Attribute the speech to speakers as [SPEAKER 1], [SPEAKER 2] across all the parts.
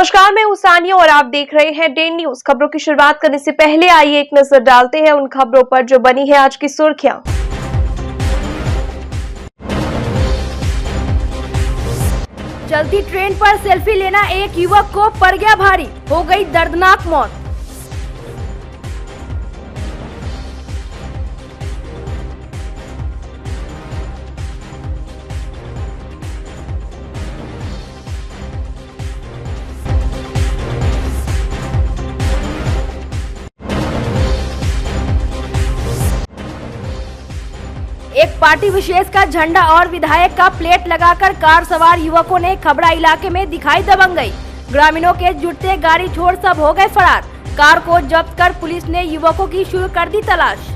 [SPEAKER 1] नमस्कार, मैं हूं सानिया और आप देख रहे हैं डे न्यूज। खबरों की शुरुआत करने से पहले आइए एक नजर डालते हैं उन खबरों पर जो बनी है आज की सुर्खियां।
[SPEAKER 2] चलती ट्रेन पर सेल्फी लेना एक युवक को पड़ गया भारी, हो गई दर्दनाक मौत। एक पार्टी विशेष का झंडा और विधायक का प्लेट लगाकर कार सवार युवकों ने खबड़ा इलाके में दिखाई दबंगई। ग्रामीणों के जुटते गाड़ी छोड़ सब हो गए फरार। कार को जब्त कर पुलिस ने युवकों की शुरू कर दी तलाश।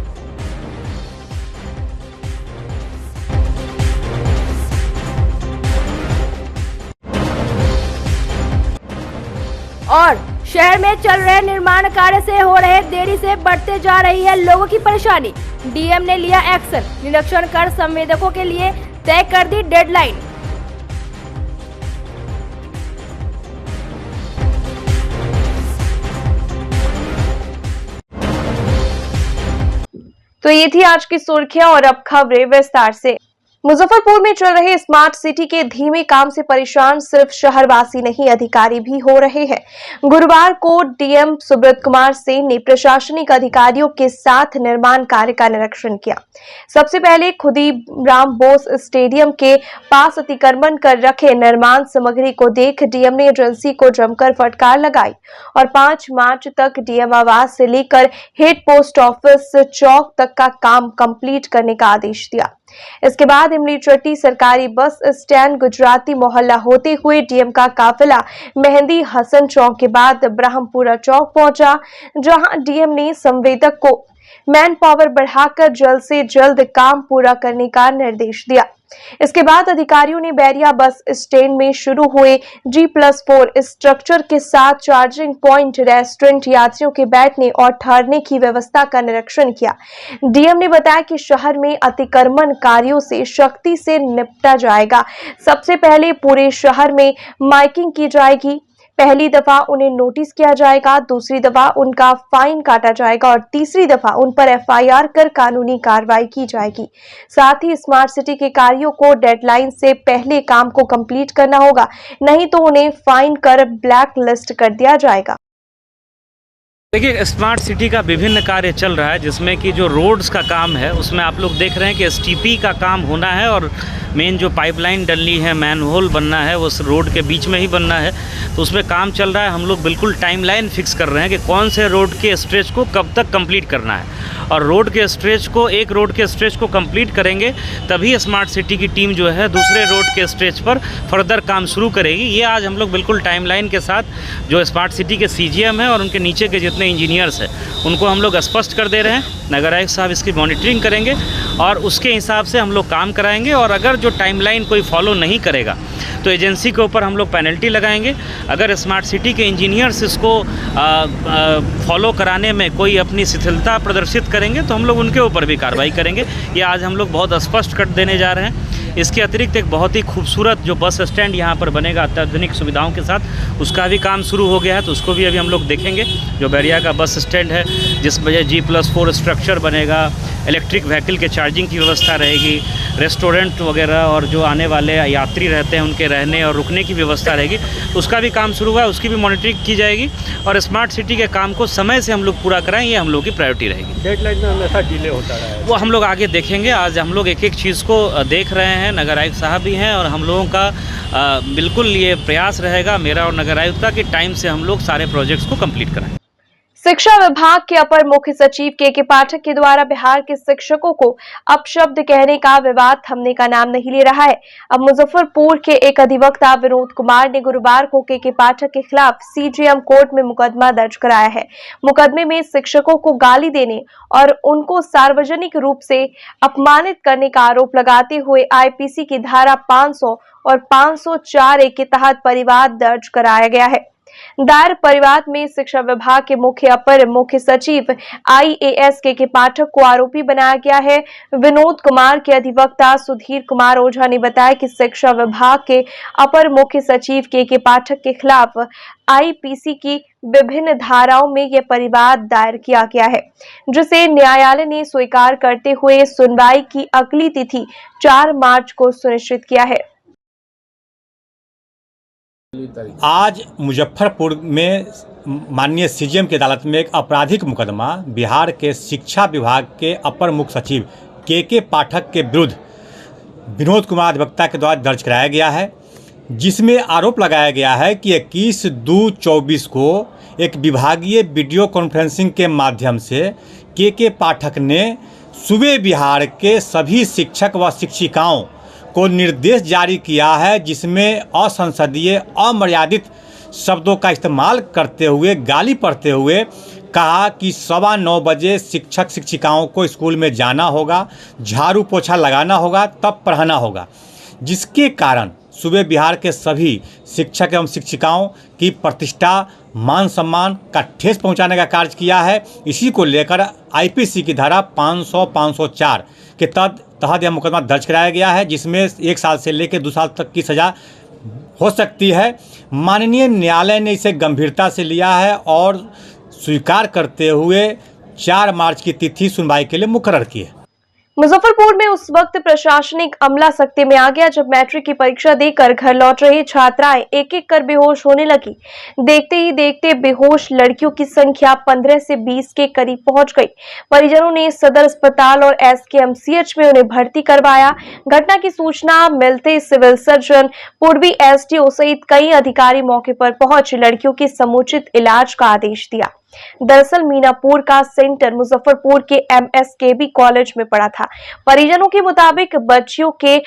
[SPEAKER 2] और शहर में चल रहे निर्माण कार्य से हो रहे देरी से बढ़ते जा रही है लोगों की परेशानी। डीएम ने लिया एक्शन, निरीक्षण कर संवेदकों के लिए तय कर दी डेडलाइन।
[SPEAKER 1] तो ये थी आज की सुर्खियां और अब खबरें विस्तार से। मुजफ्फरपुर में चल रहे स्मार्ट सिटी के धीमे काम से परेशान सिर्फ शहरवासी नहीं, अधिकारी भी हो रहे हैं। गुरुवार को डीएम सुब्रत कुमार सेन ने प्रशासनिक अधिकारियों के साथ निर्माण कार्य का निरीक्षण किया। सबसे पहले खुदीराम बोस स्टेडियम के पास अतिक्रमण कर रखे निर्माण सामग्री को देख डीएम ने एजेंसी को जमकर फटकार लगाई और 5 मार्च तक डीएम आवास से लेकर हेड पोस्ट ऑफिस चौक तक का काम कंप्लीट करने का आदेश दिया। इसके बाद इमली चट्टी सरकारी बस स्टैंड गुजराती मोहल्ला होते हुए डीएम का काफिला मेहंदी हसन चौक के बाद ब्रह्मपुरा चौक पहुंचा, जहां डीएम ने संवेदक को मैन पावर बढ़ाकर जल्द से जल्द काम पूरा करने का निर्देश दिया। इसके बाद अधिकारियों ने बैरिया बस स्टैंड में शुरू हुए G+4 स्ट्रक्चर के साथ चार्जिंग पॉइंट, रेस्टोरेंट, यात्रियों के बैठने और ठहरने की व्यवस्था का निरीक्षण किया। डीएम ने बताया कि शहर में अतिक्रमण कार्यों से सख्ती से निपटा जाएगा। सबसे पहले पूरे शहर में माइकिंग की जाएगी। पहली दफा उन्हें नोटिस किया जाएगा, दूसरी दफा उनका फाइन काटा जाएगा और तीसरी दफा उन पर एफआईआर कर कानूनी कार्रवाई की जाएगी। साथ ही स्मार्ट सिटी के कार्यों को डेडलाइन से पहले काम को कंप्लीट करना होगा, नहीं तो उन्हें फाइन कर ब्लैक लिस्ट कर दिया जाएगा।
[SPEAKER 3] देखिए, स्मार्ट सिटी का विभिन्न कार्य चल रहा है, जिसमें कि जो रोड्स का काम है उसमें आप लोग देख रहे हैं कि एसटीपी का काम होना है और मेन जो पाइपलाइन डलनी है, मैनहोल बनना है, वो उस रोड के बीच में ही बनना है। तो उसमें काम चल रहा है। हम लोग बिल्कुल टाइमलाइन फिक्स कर रहे हैं कि कौन से रोड के स्ट्रेच को कब तक कंप्लीट करना है और रोड के स्ट्रेच को, एक रोड के स्ट्रेच को कंप्लीट करेंगे तभी स्मार्ट सिटी की टीम जो है दूसरे रोड के स्ट्रेच पर फर्दर काम शुरू करेगी। ये आज हम लोग बिल्कुल टाइमलाइन के साथ जो स्मार्ट सिटी के सीजीएम हैं और उनके नीचे के जितने इंजीनियर्स हैं उनको हम लोग स्पष्ट कर दे रहे हैं। नगर आयुक्त साहब इसकी मॉनिटरिंग करेंगे और उसके हिसाब से हम लोग काम कराएंगे और अगर जो टाइमलाइन कोई फॉलो नहीं करेगा तो एजेंसी के ऊपर हम लोग पेनल्टी लगाएंगे। अगर स्मार्ट सिटी के इंजीनियर्स इसको फॉलो कराने में कोई अपनी शिथिलता प्रदर्शित करेंगे तो हम लोग उनके ऊपर भी कार्रवाई करेंगे। ये आज हम लोग बहुत स्पष्ट कर देने जा रहे हैं। इसके अतिरिक्त एक बहुत ही खूबसूरत जो बस स्टैंड यहाँ पर बनेगा अत्याधुनिक सुविधाओं के साथ, उसका भी काम शुरू हो गया है, तो उसको भी अभी हम लोग देखेंगे। जो बैरिया का बस स्टैंड है जिस वजह G+4 स्ट्रक्चर बनेगा, इलेक्ट्रिक व्हीकल के चार्जिंग की व्यवस्था रहेगी, रेस्टोरेंट वगैरह और जो आने वाले यात्री रहते हैं उनके रहने और रुकने की व्यवस्था रहेगी, उसका भी काम शुरू हुआ है, उसकी भी मॉनिटरिंग की जाएगी और स्मार्ट सिटी के काम को समय से हम लोग पूरा कराएं, ये हम लोग की प्रायोरिटी रहेगी।
[SPEAKER 4] डेडलाइन में हमेशा डिले होता रहा है,
[SPEAKER 3] वो हम लोग आगे देखेंगे। आज हम लोग एक एक चीज़ को देख रहे हैं, नगर आयुक्त साहब भी हैं और हम लोगों का बिल्कुल ये प्रयास रहेगा, मेरा और नगर आयुक्त का, कि टाइम से हम लोग सारे प्रोजेक्ट्स को कंप्लीट कराएं।
[SPEAKER 1] शिक्षा विभाग के अपर मुख्य सचिव के पाठक के द्वारा बिहार के शिक्षकों को अपशब्द कहने का विवाद थमने का नाम नहीं ले रहा है। अब मुजफ्फरपुर के एक अधिवक्ता विनोद कुमार ने गुरुवार को के पाठक के खिलाफ सीजेएम कोर्ट में मुकदमा दर्ज कराया है। मुकदमे में शिक्षकों को गाली देने और उनको सार्वजनिक रूप से अपमानित करने का आरोप लगाते हुए आईपीसी की धारा 500 और 504A के तहत परिवाद दर्ज कराया गया है। दायर परिवाद में शिक्षा विभाग के अपर मुख्य सचिव IAS के पाठक को आरोपी बनाया गया है। विनोद कुमार के अधिवक्ता सुधीर कुमार ओझा ने बताया कि शिक्षा विभाग के अपर मुख्य सचिव के पाठक के खिलाफ IPC की विभिन्न धाराओं में यह परिवाद दायर किया गया है, जिसे न्यायालय ने स्वीकार करते हुए सुनवाई की अगली तिथि 4 मार्च को सुनिश्चित किया है।
[SPEAKER 5] आज मुजफ्फरपुर में माननीय CJM की अदालत में एक आपराधिक मुकदमा बिहार के शिक्षा विभाग के अपर मुख्य सचिव के पाठक के विरुद्ध विनोद कुमार अधिवक्ता के द्वारा दर्ज कराया गया है, जिसमें आरोप लगाया गया है कि 21/2/24 को एक विभागीय वीडियो कॉन्फ्रेंसिंग के माध्यम से के पाठक ने सूबे बिहार के सभी शिक्षक व शिक्षिकाओं को निर्देश जारी किया है, जिसमें असंसदीय अमर्यादित शब्दों का इस्तेमाल करते हुए गाली पढ़ते हुए कहा कि 9:15 बजे शिक्षक शिक्षिकाओं को स्कूल में जाना होगा, झाड़ू पोछा लगाना होगा, तब पढ़ाना होगा, जिसके कारण सूबे बिहार के सभी शिक्षक एवं शिक्षिकाओं की प्रतिष्ठा मान सम्मान का ठेस पहुंचाने का कार्य किया है। इसी को लेकर IPC की धारा 500-504 के तहत यह मुकदमा दर्ज कराया गया है, जिसमें 1 साल से लेकर 2 साल तक की सज़ा हो सकती है। माननीय न्यायालय ने इसे गंभीरता से लिया है और स्वीकार करते हुए 4 मार्च की तिथि सुनवाई के लिए मुकर्रर की है।
[SPEAKER 1] मुजफ्फरपुर में उस वक्त प्रशासनिक अमला सख्ती में आ गया जब मैट्रिक की परीक्षा देकर घर लौट रही छात्राएं एक-एक कर बेहोश होने लगी। देखते ही देखते बेहोश लड़कियों की संख्या 15 से 20 के करीब पहुंच गई। परिजनों ने सदर अस्पताल और SKMCH में उन्हें भर्ती करवाया। घटना की सूचना मिलते सिविल सर्जन, पूर्वी SDO सहित कई अधिकारी मौके पर पहुंच लड़कियों के समुचित इलाज का आदेश दिया। दरअसल मीनापुर का सेंटर मुजफ्फरपुर के MSKB कॉलेज में पड़ा था। परिजनों के मुताबिक बच्चियों के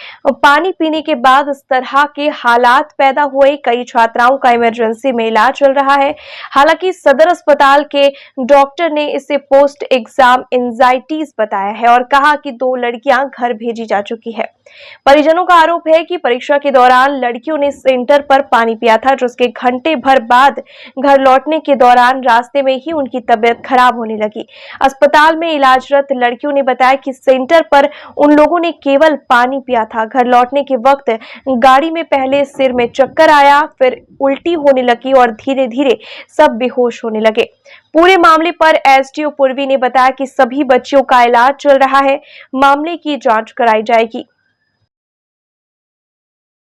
[SPEAKER 1] पानी पीने के बाद इस तरह के हालात पैदा हुए। कई छात्राओं का इमरजेंसी में इलाज चल रहा है। हालांकि सदर अस्पताल के डॉक्टर ने इसे पोस्ट एग्जाम एंजाइटीज बताया है और कहा कि 2 लड़कियां घर भेजी जा चुकी है। परिजनों का आरोप है कि परीक्षा के दौरान लड़कियों ने सेंटर पर पानी पिया था, जिसके घंटे भर बाद घर लौटने के दौरान रास्ते में ही उनकी तबीयत खराब होने लगी। अस्पताल में इलाजरत लड़कियों ने बताया कि सेंटर पर उन लोगों ने केवल पानी पिया था। घर लौटने के वक्त गाड़ी में पहले सिर में चक्कर आया, फिर उल्टी होने लगी और धीरे धीरे सब बेहोश होने लगे। पूरे मामले पर SDO पूर्वी ने बताया कि सभी बच्चियों का इलाज चल रहा है, मामले की जांच कराई जाएगी।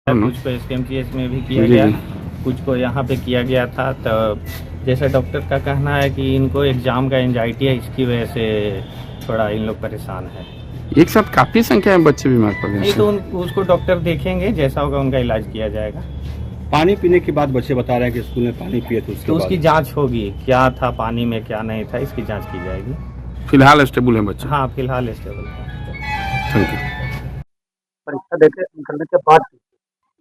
[SPEAKER 6] कुछ को SKMCH में भी किया गया, कुछ को यहाँ पे किया गया था। तो जैसा डॉक्टर का कहना है कि इनको एग्जाम का एंजाइटी है, इसकी वजह से थोड़ा इन लोग परेशान है।
[SPEAKER 7] एक साथ काफी संख्या में बच्चे बीमार पड़ गए।
[SPEAKER 6] नहीं तो उसको डॉक्टर देखेंगे, जैसा होगा उनका इलाज किया जाएगा।
[SPEAKER 4] पानी पीने के बाद बच्चे बता रहे हैं कि स्कूल में पानी पिए थे,
[SPEAKER 6] तो उसकी जांच होगी, क्या था पानी में क्या नहीं था, इसकी जांच की जाएगी।
[SPEAKER 7] फिलहाल स्टेबल है बच्चे।
[SPEAKER 6] हाँ फिलहाल स्टेबल है।
[SPEAKER 7] Thank you.
[SPEAKER 4] परीक्षा देके निकलने के बाद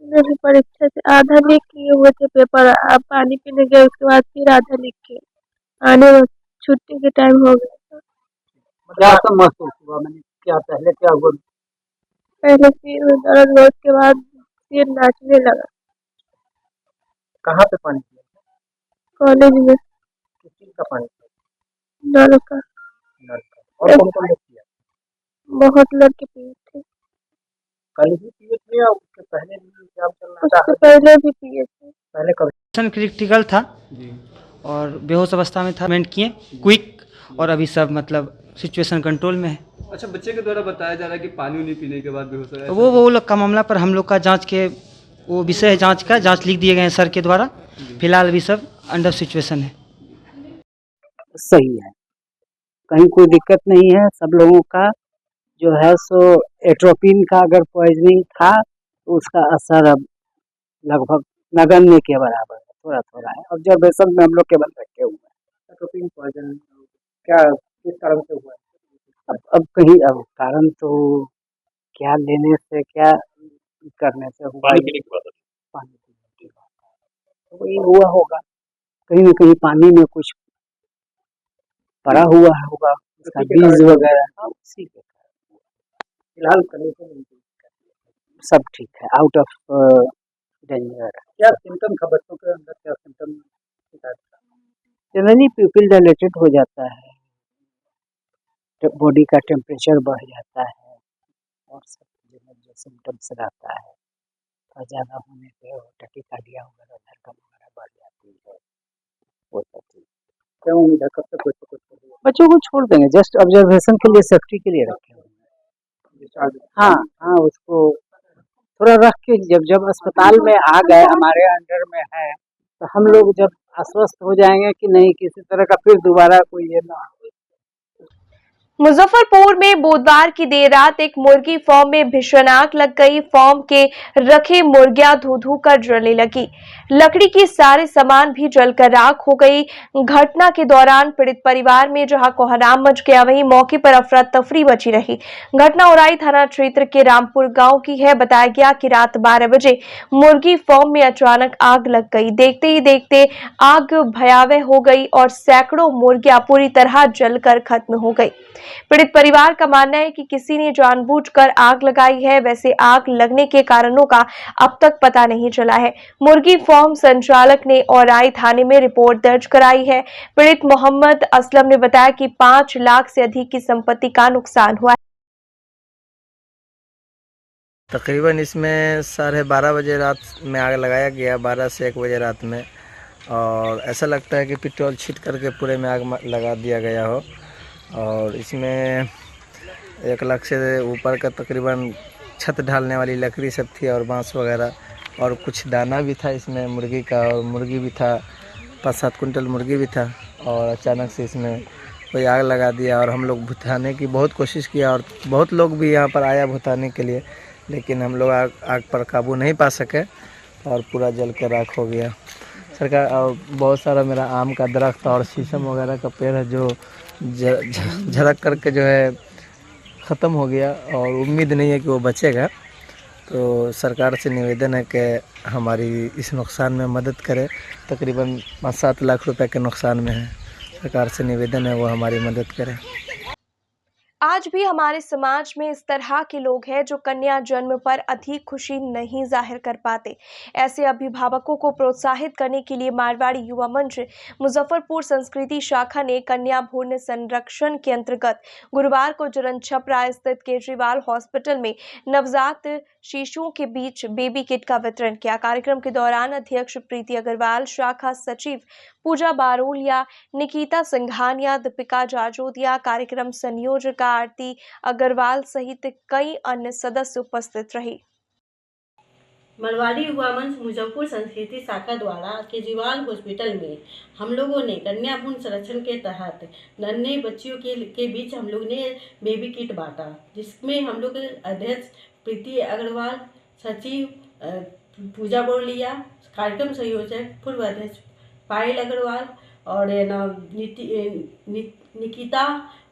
[SPEAKER 8] मेरी परीक्षा से आधा लिख किए हुए थे पेपर, अब पानी पीने गए, उसके बाद फिर आधा लिख के आने में छुट्टी के टाइम हो गया।
[SPEAKER 4] क्या महसूस हुआ? मैंने क्या पहले क्या हुआ?
[SPEAKER 8] पहले सिर में दर्द हुआ, उसके बाद सिर नाचने लगा।
[SPEAKER 4] कहाँ पे पानी पिया?
[SPEAKER 8] कॉलेज में।
[SPEAKER 4] किस चीज का पानी पिया?
[SPEAKER 8] नल का।
[SPEAKER 4] नल का। और कौन लोग पिया?
[SPEAKER 8] बहुत लड़के पिए थे।
[SPEAKER 4] कल भी पिए थे या उसके पहले भी एग्जाम चल रहा था?
[SPEAKER 8] उससे पहले भी पिए थे।
[SPEAKER 4] पहले कब?
[SPEAKER 9] क्रिटिकल था और बेहोश अवस्था में था। ट्रीटमेंट किए क्विक और अभी सब मतलब सिचुएशन कंट्रोल में है।
[SPEAKER 10] अच्छा, बच्चे के द्वारा बताया जा रहा है कि पानी नहीं पीने के बाद बेहोश हो गया।
[SPEAKER 9] वो लोग का मामला पर हम लोग का जांच के वो विषय है, जांच का जांच लिख दिए गए हैं सर के द्वारा। फिलहाल भी सब अंडर सिचुएशन है।
[SPEAKER 11] सही है, कहीं कोई दिक्कत नहीं है। सब लोगों का जो है सो एट्रोपिन का अगर पॉइजनिंग था तो उसका असर अब लगभग नगण्य के बराबर है, थोड़ा थोड़ा है। ऑब्जर्वेशन में हम लोग केवल रखे हुए हैं।
[SPEAKER 4] एट्रोपिन पॉइजन क्या किस कारण से हुआ?
[SPEAKER 11] अब कहीं अब कारण तो क्या लेने से क्या करने से हुआ, पानी पीने की बात तो वही हुआ होगा। कहीं न कहीं पानी में कुछ पड़ा हुआ होगा, उसका बीज वगैरह, उसी के
[SPEAKER 4] फिलहाल कंडीशन
[SPEAKER 11] सब ठीक है, आउट ऑफ डेंजर।
[SPEAKER 4] क्या सिम्टम था बच्चों के अंदर? क्या सिम्टम शिकायत का?
[SPEAKER 11] जनरली प्यूपिल डायलेटेड हो जाता है, बॉडी का टेम्परेचर बढ़ जाता है और सब जो सिम्टम्स रहता है और ज़्यादा होने पे टैकीकार्डिया वगैरह, धड़कन वगैरह बढ़ जाती है, वो सब चीज़।
[SPEAKER 4] क्या उम्मीद है कब तक बच्चों को छोड़ देंगे?
[SPEAKER 11] बच्चों को छोड़ देंगे, जस्ट ऑब्जर्वेशन के लिए, सेफ्टी के लिए रखे हुए हैं।
[SPEAKER 4] डिस्चार्ज
[SPEAKER 11] हाँ हाँ, उसको थोड़ा रख के जब अस्पताल में आ गए, हमारे अंडर में है, तो हम लोग जब आश्वस्त हो जाएंगे कि नहीं किसी तरह का फिर दोबारा कोई ये ना हो।
[SPEAKER 1] मुजफ्फरपुर में बुधवार की देर रात एक मुर्गी फार्म में भीषण आग लग गई। फार्म के रखे मुर्गियां धू कर जलने लगी। लकड़ी की सारे सामान भी जलकर राख हो गई। घटना के दौरान पीड़ित परिवार में जहां कोहराम मच गया, वहीं मौके पर अफरा तफरी मची रही। घटना उराई थाना क्षेत्र के रामपुर गांव की है। बताया गया कि रात 12 बजे मुर्गी फार्म में अचानक आग लग गई। देखते ही देखते आग भयावह हो गई और सैकड़ों मुर्गियां पूरी तरह जलकर खत्म हो गई। पीड़ित परिवार का मानना है कि किसी ने जानबूझकर आग लगाई है। वैसे आग लगने के कारणों का अब तक पता नहीं चला है। मुर्गी फार्म संचालक ने औराई थाने में रिपोर्ट दर्ज कराई है। पीड़ित मोहम्मद असलम ने बताया कि 5 लाख से अधिक की संपत्ति का नुकसान हुआ है।
[SPEAKER 12] तकरीबन इसमें 12:30 बजे रात में आग लगाया गया, 12 से 1 बजे रात में, और ऐसा लगता है कि पेट्रोल छीट करके पूरे में आग लगा दिया गया हो। और इसमें 1 लाख से ऊपर का तकरीबन छत ढालने वाली लकड़ी सब थी और बांस वगैरह, और कुछ दाना भी था इसमें मुर्गी का, और मुर्गी भी था, 5-7 कुंटल मुर्गी भी था। और अचानक से इसमें कोई आग लगा दिया और हम लोग भुताने की बहुत कोशिश किया और बहुत लोग भी यहाँ पर आया भुताने के लिए, लेकिन हम लोग आग पर काबू नहीं पा सके और पूरा जल के राख हो गया। सरकार, और बहुत सारा मेरा आम का दरख्त और शीशम वगैरह का पेड़ है जो झड़क करके जो है ख़त्म हो गया और उम्मीद नहीं है कि वो बचेगा। तो सरकार से निवेदन है कि हमारी इस नुकसान में मदद करे। तकरीबन 5-7 लाख रुपए के नुकसान में है। सरकार से निवेदन है वो हमारी मदद करे।
[SPEAKER 1] आज भी हमारे समाज में इस तरह के लोग हैं जो कन्या जन्म पर अधिक खुशी नहीं जाहिर कर पाते। ऐसे अभिभावकों को प्रोत्साहित करने के लिए मारवाड़ी युवा मंच मुजफ्फरपुर संस्कृति शाखा ने कन्या भ्रूण संरक्षण के अंतर्गत गुरुवार को जरन छपरा स्थित केजरीवाल हॉस्पिटल में नवजात शिशुओं के बीच बेबी किट का वितरण किया। कार्यक्रम के दौरान अध्यक्ष प्रीति अग्रवाल, शाखा सचिव पूजा बारोलिया, निकिता सिंघानिया, दीपिका जाजोदिया, कार्यक्रम संयोजक आरती अग्रवाल सहित कई अन्य सदस्य उपस्थित रहे।
[SPEAKER 13] मारवाड़ी युवा मंच मुजफ्फरपुर संस्कृति शाखा द्वारा केजरीवाल हॉस्पिटल में हम लोगों ने कन्या भ्रूण संरक्षण के तहत नन्हे बच्चियों के बीच हम लोग ने बेबी किट बांटा, जिसमें हम लोग अध्यक्ष प्रीति अग्रवाल, सचिव पूजा बोलिया, कार्यक्रम संयोजक पूर्व अध्यक्ष पायल अग्रवाल और निकिता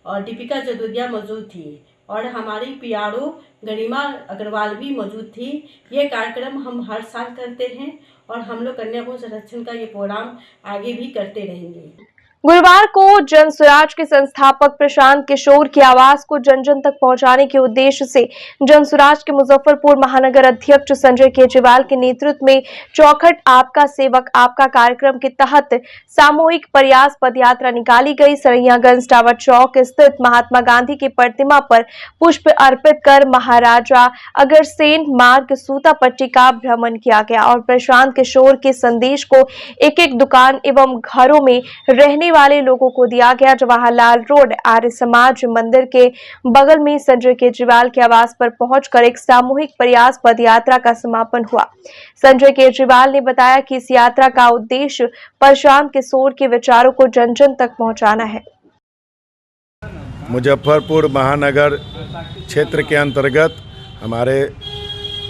[SPEAKER 13] और दीपिका जाजोदिया मौजूद थी और हमारी पीआरओ गरिमा अग्रवाल भी मौजूद थी। ये कार्यक्रम हम हर साल करते हैं और हम लोग कन्या भ्रूण संरक्षण का ये प्रोग्राम आगे भी करते रहेंगे।
[SPEAKER 1] गुरुवार को जन स्वराज के संस्थापक प्रशांत किशोर की आवाज को जन जन तक पहुंचाने के उद्देश्य से जन स्वराज के मुजफ्फरपुर महानगर अध्यक्ष संजय केजरीवाल के नेतृत्व में चौखट आपका सेवक आपका कार्यक्रम के तहत सामूहिक प्रयास पदयात्रा निकाली गई। सरैयागंज टावर चौक स्थित महात्मा गांधी की प्रतिमा पर पुष्प अर्पित कर महाराजा अग्रसेन मार्ग सूता पट्टी का भ्रमण किया गया और प्रशांत किशोर के संदेश को एक एक दुकान एवं घरों में रहने वाले लोगों को दिया गया। जवाहरलाल रोड आर्य समाज मंदिर के बगल में संजय केजरीवाल के आवास पर पहुंचकर एक सामूहिक प्रयास पदयात्रा का समापन हुआ। संजय केजरीवाल ने बताया कि इस यात्रा का उद्देश्य प्रशांत किशोर के विचारों को जन जन तक पहुंचाना है।
[SPEAKER 14] मुजफ्फरपुर महानगर क्षेत्र के अंतर्गत हमारे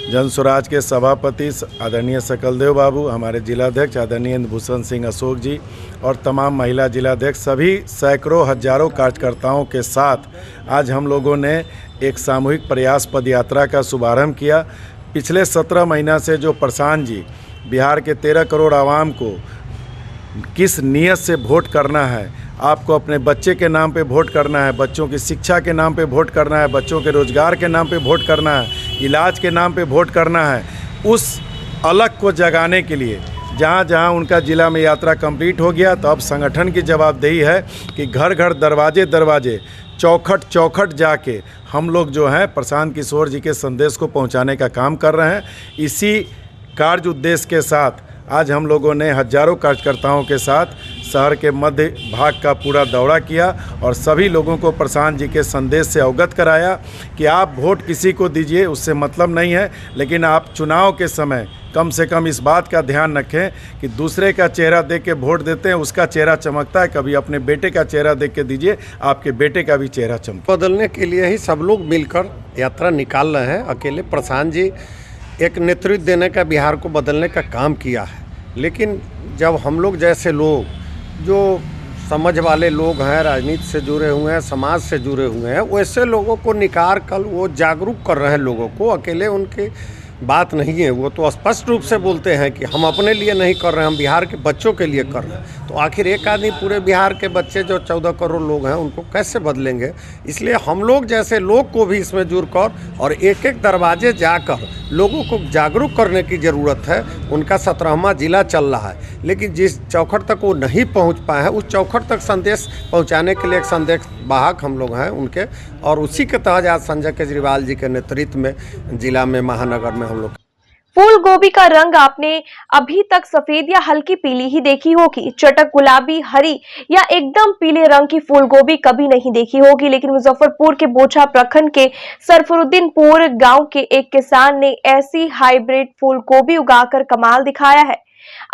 [SPEAKER 14] जन स्वराज के सभापति आदरणीय सकलदेव बाबू, हमारे जिलाध्यक्ष आदरणीय इंद्रभूषण सिंह अशोक जी और तमाम महिला जिलाध्यक्ष, सभी सैकड़ों हजारों कार्यकर्ताओं के साथ आज हम लोगों ने एक सामूहिक प्रयास पदयात्रा का शुभारंभ किया। पिछले 17 महीना से जो प्रशांत जी बिहार के 13 करोड़ आवाम को किस नियत से वोट करना है, आपको अपने बच्चे के नाम पे वोट करना है, बच्चों की शिक्षा के नाम पे वोट करना है, बच्चों के रोजगार के नाम पे वोट करना है, इलाज के नाम पे वोट करना है, उस अलग को जगाने के लिए जहाँ जहाँ उनका जिला में यात्रा कंप्लीट हो गया, तो अब संगठन की जवाबदेही है कि घर घर दरवाजे दरवाजे चौखट चौखट जाके हम लोग जो हैं प्रशांत किशोर जी के संदेश को पहुंचाने का काम कर रहे हैं। इसी कार्य उद्देश्य के साथ आज हम लोगों ने हजारों कार्यकर्ताओं के साथ शहर के मध्य भाग का पूरा दौरा किया और सभी लोगों को प्रशांत जी के संदेश से अवगत कराया कि आप वोट किसी को दीजिए, उससे मतलब नहीं है, लेकिन आप चुनाव के समय कम से कम इस बात का ध्यान रखें कि दूसरे का चेहरा देख के वोट देते हैं, उसका चेहरा चमकता है, कभी अपने बेटे का चेहरा देख के दीजिए, आपके बेटे का भी चेहरा चमके।
[SPEAKER 15] बदलने के लिए ही सब लोग मिलकर यात्रा निकाल रहे हैं। अकेले प्रशांत जी एक नेतृत्व देने का बिहार को बदलने का काम किया है, लेकिन जब हम लोग जैसे लोग जो समझ वाले लोग हैं, राजनीति से जुड़े हुए हैं, समाज से जुड़े हुए हैं, वैसे लोगों को निकाल कर वो जागरूक कर रहे हैं लोगों को। अकेले उनकी बात नहीं है, वो तो स्पष्ट रूप से बोलते हैं कि हम अपने लिए नहीं कर रहे हैं, हम बिहार के बच्चों के लिए कर रहे हैं। तो आखिर एक आदमी पूरे बिहार के बच्चे जो 14 करोड़ लोग हैं उनको कैसे बदलेंगे? इसलिए हम लोग जैसे लोग को भी इसमें जुड़कर और एक एक दरवाजे जाकर लोगों को जागरूक करने की ज़रूरत है। उनका 17वां जिला चल रहा है, लेकिन जिस चौखट तक वो नहीं पहुंच पाए हैं, उस चौखट तक संदेश पहुंचाने के लिए एक संदेश वाहक हम लोग हैं उनके, और उसी के तहत आज संजय केजरीवाल जी के नेतृत्व में जिला में, महानगर में हम लोग।
[SPEAKER 1] फूल गोभी का रंग आपने अभी तक सफेद या हल्की पीली ही देखी होगी। चटक गुलाबी, हरी या एकदम पीले रंग की फूल गोभी कभी नहीं देखी होगी, लेकिन मुजफ्फरपुर के बोचा प्रखंड के सरफरुद्दीनपुर गांव के एक किसान ने ऐसी हाइब्रिड फूल गोभी उगाकर कमाल दिखाया है।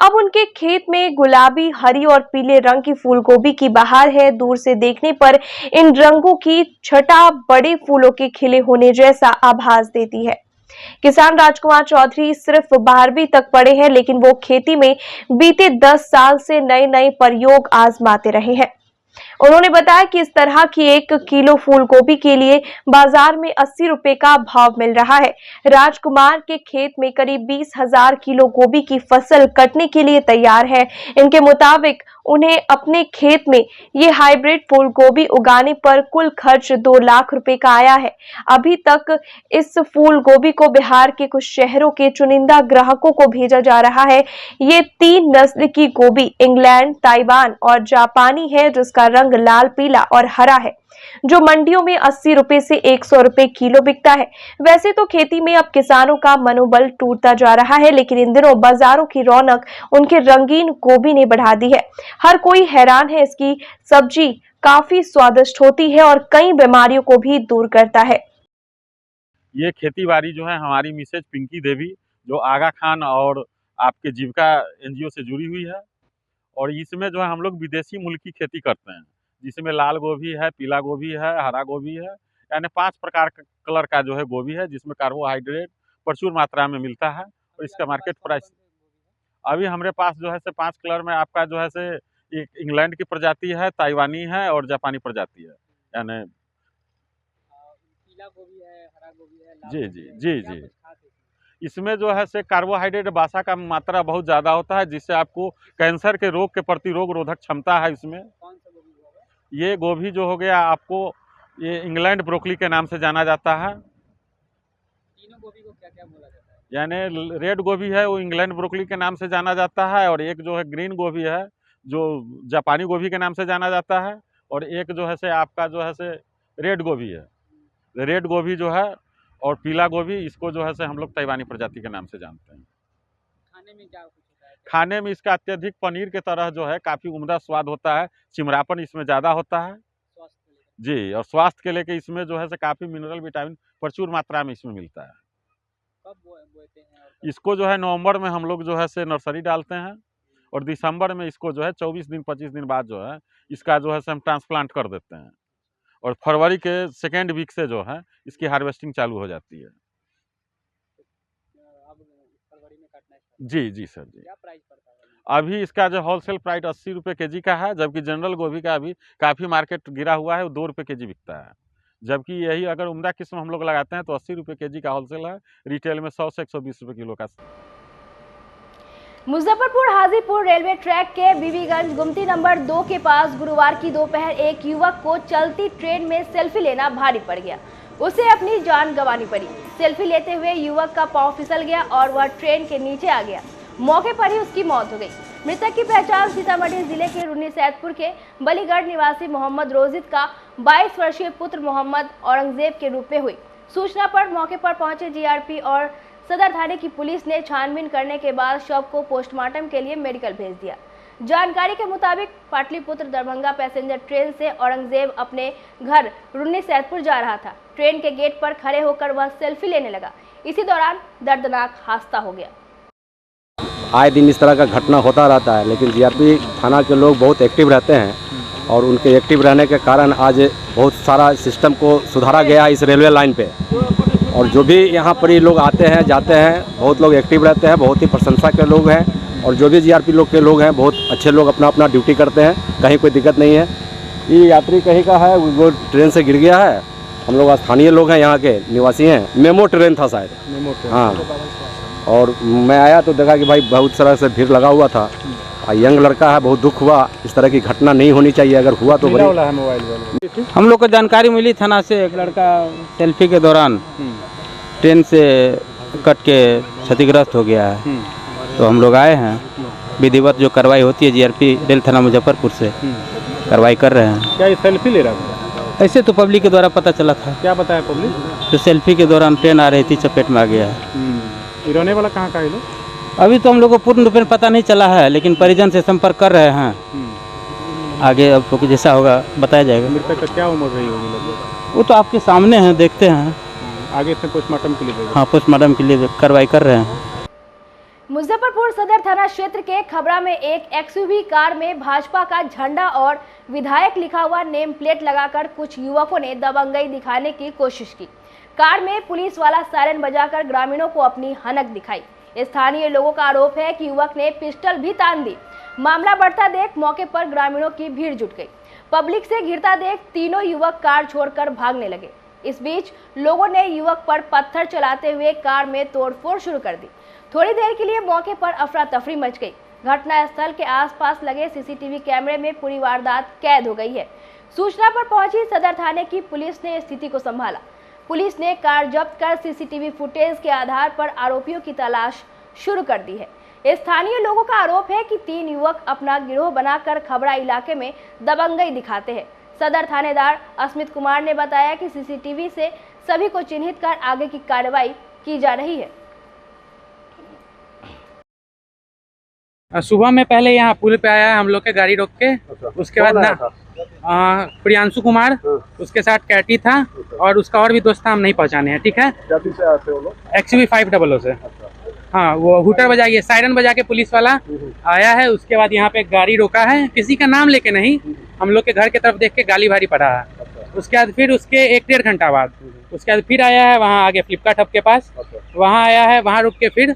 [SPEAKER 1] अब उनके खेत में गुलाबी, हरी और पीले रंग की फूल गोभी की बहार है। दूर से देखने पर इन रंगों की छटा बड़े फूलों के खिले होने जैसा आभास देती है। किसान राजकुमार चौधरी सिर्फ 12वीं तक पढ़े हैं, लेकिन वो खेती में बीते 10 साल से नए नए प्रयोग आजमाते रहे हैं। उन्होंने बताया कि इस तरह की 1 किलो फूल गोभी के लिए बाजार में 80 रुपए का भाव मिल रहा है। राजकुमार के खेत में करीब 20,000 किलो गोभी की फसल कटने के लिए तैयार है। इनके मुताबिक उन्हें अपने खेत में ये हाइब्रिड फूल गोभी उगाने पर कुल खर्च 2 लाख रुपए का आया है। अभी तक इस फूल गोभी को बिहार के कुछ शहरों के चुनिंदा ग्राहकों को भेजा जा रहा है। ये 3 नस्ल की गोभी इंग्लैंड, ताइवान और जापानी है, जिसका रंग लाल, पीला और हरा है, जो मंडियों में 80 रुपए से 100 रुपए किलो बिकता है। वैसे तो खेती में अब किसानों का मनोबल टूटता जा रहा है, लेकिन इन दिनों बाजारों की रौनक उनके रंगीन गोभी ने बढ़ा दी है। हर कोई हैरान है, इसकी सब्जी काफी स्वादिष्ट होती है और कई बीमारियों को भी दूर करता है।
[SPEAKER 16] ये खेती बाड़ी जो है हमारी मिसेज पिंकी देवी, जो आगा खान और आपके जीविका NGO से जुड़ी हुई है, और इसमें जो है हम लोग विदेशी मूल की खेती करते हैं, जिसमें लाल गोभी है, पीला गोभी है, हरा गोभी है, यानी 5 प्रकार का कलर का जो है गोभी है, जिसमें कार्बोहाइड्रेट प्रचुर मात्रा में मिलता है। और इसका मार्केट प्राइस अभी हमारे पास जो है से 5 कलर में आपका जो है से एक इंग्लैंड की प्रजाति है, ताइवानी है और जापानी प्रजाति है। यानी जी जी जी जी इसमें जो है से कार्बोहाइड्रेट बासा का मात्रा बहुत ज़्यादा होता है, जिससे आपको कैंसर के रोग के प्रति रोग रोधक क्षमता है इसमें। ये गोभी जो हो गया आपको, ये इंग्लैंड ब्रोकली के नाम से जाना जाता है। तीनों गोभी को क्या क्या बोला जाता है? यानी रेड गोभी है वो इंग्लैंड ब्रोकली के नाम से जाना जाता है, और एक जो है ग्रीन गोभी है जो जापानी गोभी के नाम से जाना जाता है, और एक जो है से आपका जो है से रेड गोभी है। रेड गोभी जो है और पीला गोभी, इसको जो है से हम लोग ताइवानी प्रजाति के नाम से जानते हैं। खाने में क्या होता है? खाने में इसका अत्यधिक पनीर के तरह जो है काफ़ी उम्दा स्वाद होता है, चिमरापन इसमें ज़्यादा होता है जी, और स्वास्थ्य के लेके इसमें जो है से काफ़ी मिनरल विटामिन प्रचुर मात्रा में इसमें मिलता है। कब बोते हैं? इसको जो है नवंबर में हम लोग जो है से नर्सरी डालते हैं, और दिसंबर में इसको जो है 24 दिन 25 दिन बाद जो है इसका जो है से हम ट्रांसप्लांट कर देते हैं, और फरवरी के 2nd वीक से जो है इसकी हार्वेस्टिंग चालू हो जाती है। अब फरवरी में काटना है? जी जी सर जी। क्या प्राइस पड़ता है? अभी इसका जो होलसेल प्राइस 80 रुपये केजी का है, जबकि जनरल गोभी का अभी काफ़ी मार्केट गिरा हुआ है, वो 2 रुपये केजी बिकता है। जबकि यही अगर उम्दा किस्म हम लोग लगाते हैं तो 80 रुपये केजी का होलसेल है, रिटेल में 100 से 120 रुपये किलो का।
[SPEAKER 2] मुजफ्फरपुर हाजीपुर रेलवे ट्रैक के बीबीगंज गुमती नंबर 2 के पास गुरुवार की दोपहर एक युवक को चलती ट्रेन में सेल्फी लेना भारी पड़ गया। उसे अपनी जान गंवानी पड़ी। सेल्फी लेते हुए युवक का पांव फिसल गया और वह ट्रेन के नीचे आ गया। मौके पर ही उसकी मौत हो गई। मृतक की पहचान सीतामढ़ी जिले के रुन्नी सैदपुर के बलीगढ़ निवासी मोहम्मद रोजिद का 22 वर्षीय पुत्र मोहम्मद औरंगजेब के रूप में हुई। सूचना पर मौके पर पहुंचे जीआरपी और सदर थाने की पुलिस ने छानबीन करने के बाद शव को पोस्टमार्टम के लिए मेडिकल भेज दिया। जानकारी के मुताबिक पाटलिपुत्र दरभंगा पैसेंजर ट्रेन से औरंगजेब अपने घर रुन्नी सैदपुर जा रहा था। ट्रेन के गेट पर खड़े होकर वह सेल्फी लेने लगा। इसी दौरान दर्दनाक हादसा हो गया।
[SPEAKER 17] आए दिन इस तरह का घटना होता रहता है, लेकिन जीआरपी थाना के लोग बहुत एक्टिव रहते हैं और उनके एक्टिव रहने के कारण आज बहुत सारा सिस्टम को सुधारा गया है इस रेलवे लाइन पे। और जो भी यहाँ पर ही लोग आते हैं जाते हैं, बहुत लोग एक्टिव रहते हैं, बहुत ही प्रशंसा के लोग हैं। और जो भी जीआरपी लोग के लोग हैं, बहुत अच्छे लोग अपना अपना ड्यूटी करते हैं, कहीं कोई दिक्कत नहीं है। ये यात्री कहीं का है, वो ट्रेन से गिर गया है। हम लोग स्थानीय लोग हैं, यहाँ के निवासी हैं। मेमो ट्रेन था शायद, हाँ। और मैं आया तो देखा कि भाई बहुत सारा से भीड़ लगा हुआ था। यंग लड़का है, बहुत दुख हुआ। इस तरह की घटना नहीं होनी चाहिए, अगर हुआ तो बड़ी।
[SPEAKER 18] हम लोग को जानकारी मिली थाना से, एक लड़का सेल्फी के दौरान ट्रेन से कट के क्षतिग्रस्त हो गया है। तो हम लोग आए हैं, विधिवत जो कार्रवाई होती है जीआरपी रेल थाना मुजफ्फरपुर से कार्रवाई कर रहे हैं।
[SPEAKER 19] क्या ये सेल्फी ले रहा था?
[SPEAKER 18] ऐसे तो पब्लिक के द्वारा पता चला था।
[SPEAKER 19] क्या बताया पब्लिक?
[SPEAKER 18] तो सेल्फी के दौरान ट्रेन आ रही थी, चपेट में आ गया है।
[SPEAKER 19] रहने वाला कहाँ का है?
[SPEAKER 18] अभी तो हम लोग को पूर्ण रूप में पता नहीं चला है, लेकिन परिजन से संपर्क कर रहे हैं। आगे अब तो जैसा होगा बताया जाएगा।
[SPEAKER 19] मृतक का क्या उम्र रही होगी लगभग?
[SPEAKER 18] वो तो आपके सामने है, देखते हैं।
[SPEAKER 19] आगे से पोस्टमार्टम के लिए?
[SPEAKER 18] हाँ, पोस्टमार्टम के लिए कार्रवाई कर रहे हैं।
[SPEAKER 2] मुजफ्फरपुर सदर थाना क्षेत्र के खबरा में एक एक्सयूवी कार में भाजपा का झंडा और विधायक लिखा हुआ नेम प्लेट लगाकर कुछ युवकों ने दबंगई दिखाने की कोशिश की। कार में पुलिस वाला सायरन बजाकर ग्रामीणों को अपनी हनक दिखाई। स्थानीय लोगों का आरोप है कि युवक ने पिस्टल भी तान दी। मामला बढ़ता देख मौके पर ग्रामीणों की भीड़ जुट गई। पब्लिक से घिरता देख तीनों युवक कार छोड़कर भागने लगे। इस बीच लोगों ने युवक पर पत्थर चलाते हुए कार में तोड़फोड़ शुरू कर दी। थोड़ी देर के लिए मौके पर अफरा तफरी मच गई। घटनास्थल के आसपास लगे सीसीटीवी कैमरे में पूरी वारदात कैद हो गई है। सूचना पर पहुंची सदर थाने की पुलिस ने स्थिति को संभाला। पुलिस ने कार जब्त कर सीसीटीवी फुटेज के आधार पर आरोपियों की तलाश शुरू कर दी है। स्थानीय लोगों का आरोप है कि 3 युवक अपना गिरोह बनाकर खबरा इलाके में दबंगई दिखाते हैं। सदर थानेदार अस्मित कुमार ने बताया कि सीसीटीवी से सभी को चिन्हित कर आगे की कार्रवाई की जा रही है।
[SPEAKER 18] सुबह में पहले यहाँ पुल पे आया है, हम लोग के गाड़ी रोक के। उसके बाद ना प्रियांशु कुमार, उसके साथ कैटी था और उसका और भी दोस्त था, हम नहीं पहचाने हैं। ठीक है, एक्सयूवी 500 से। हाँ, वो हुटर बजा के सायरन बजा के पुलिस वाला आया है। उसके बाद यहाँ पे गाड़ी रोका है, किसी का नाम लेके नहीं, हम लोग के घर की तरफ देख के गाली भारी पड़ा है। उसके बाद फिर उसके 1-1.5 घंटा बाद उसके बाद फिर आया है वहाँ आगे फ्लिपकार्ट हब के पास, वहाँ आया है, वहाँ रुक के फिर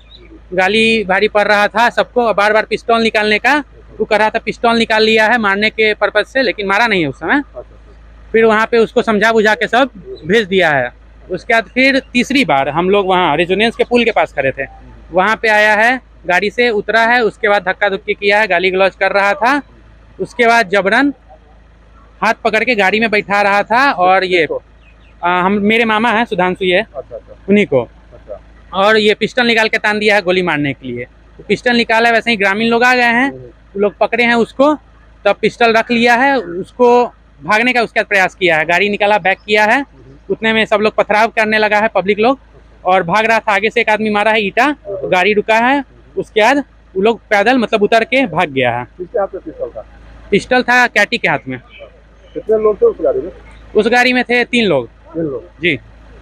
[SPEAKER 18] गाली भारी पड़ रहा था सबको। बार बार पिस्तौल निकालने का वो कर रहा था, पिस्तौल निकाल लिया है मारने के पर्पज से, लेकिन मारा नहीं है उस समय। फिर वहाँ पे उसको समझा बुझा के सब भेज दिया है। उसके बाद फिर तीसरी बार हम लोग वहाँ रेजोनेंस के पुल के पास खड़े थे, वहाँ पे आया है, गाड़ी से उतरा है। उसके बाद धक्का धुक्की किया है, गाली गलौज कर रहा था। उसके बाद जबरन हाथ पकड़ के गाड़ी में बैठा रहा था। और ये हम मेरे मामा हैं सुधांशु, ये उन्हीं को। और ये पिस्टल निकाल के तान दिया है गोली मारने के लिए। तो पिस्टल निकाला, वैसे ही ग्रामीण लोग आ गए हैं, वो लोग पकड़े हैं उसको, तब पिस्टल रख लिया है, उसको भागने का उसका प्रयास किया है। गाड़ी निकाला, बैक किया है, उतने में सब लोग पथराव करने लगा है पब्लिक लोग, और भाग रहा था। आगे से एक आदमी मारा है ईटा, तो गाड़ी रुका है। उसके बाद वो लोग पैदल मतलब उतर के भाग गया है।
[SPEAKER 19] किसके हाथ में पिस्टल था?
[SPEAKER 18] पिस्टल था कैटी के हाथ में।
[SPEAKER 19] कितने लोग थे उस गाड़ी में?
[SPEAKER 18] उस गाड़ी में थे 3 लोग।
[SPEAKER 19] 3 लोग
[SPEAKER 18] जी।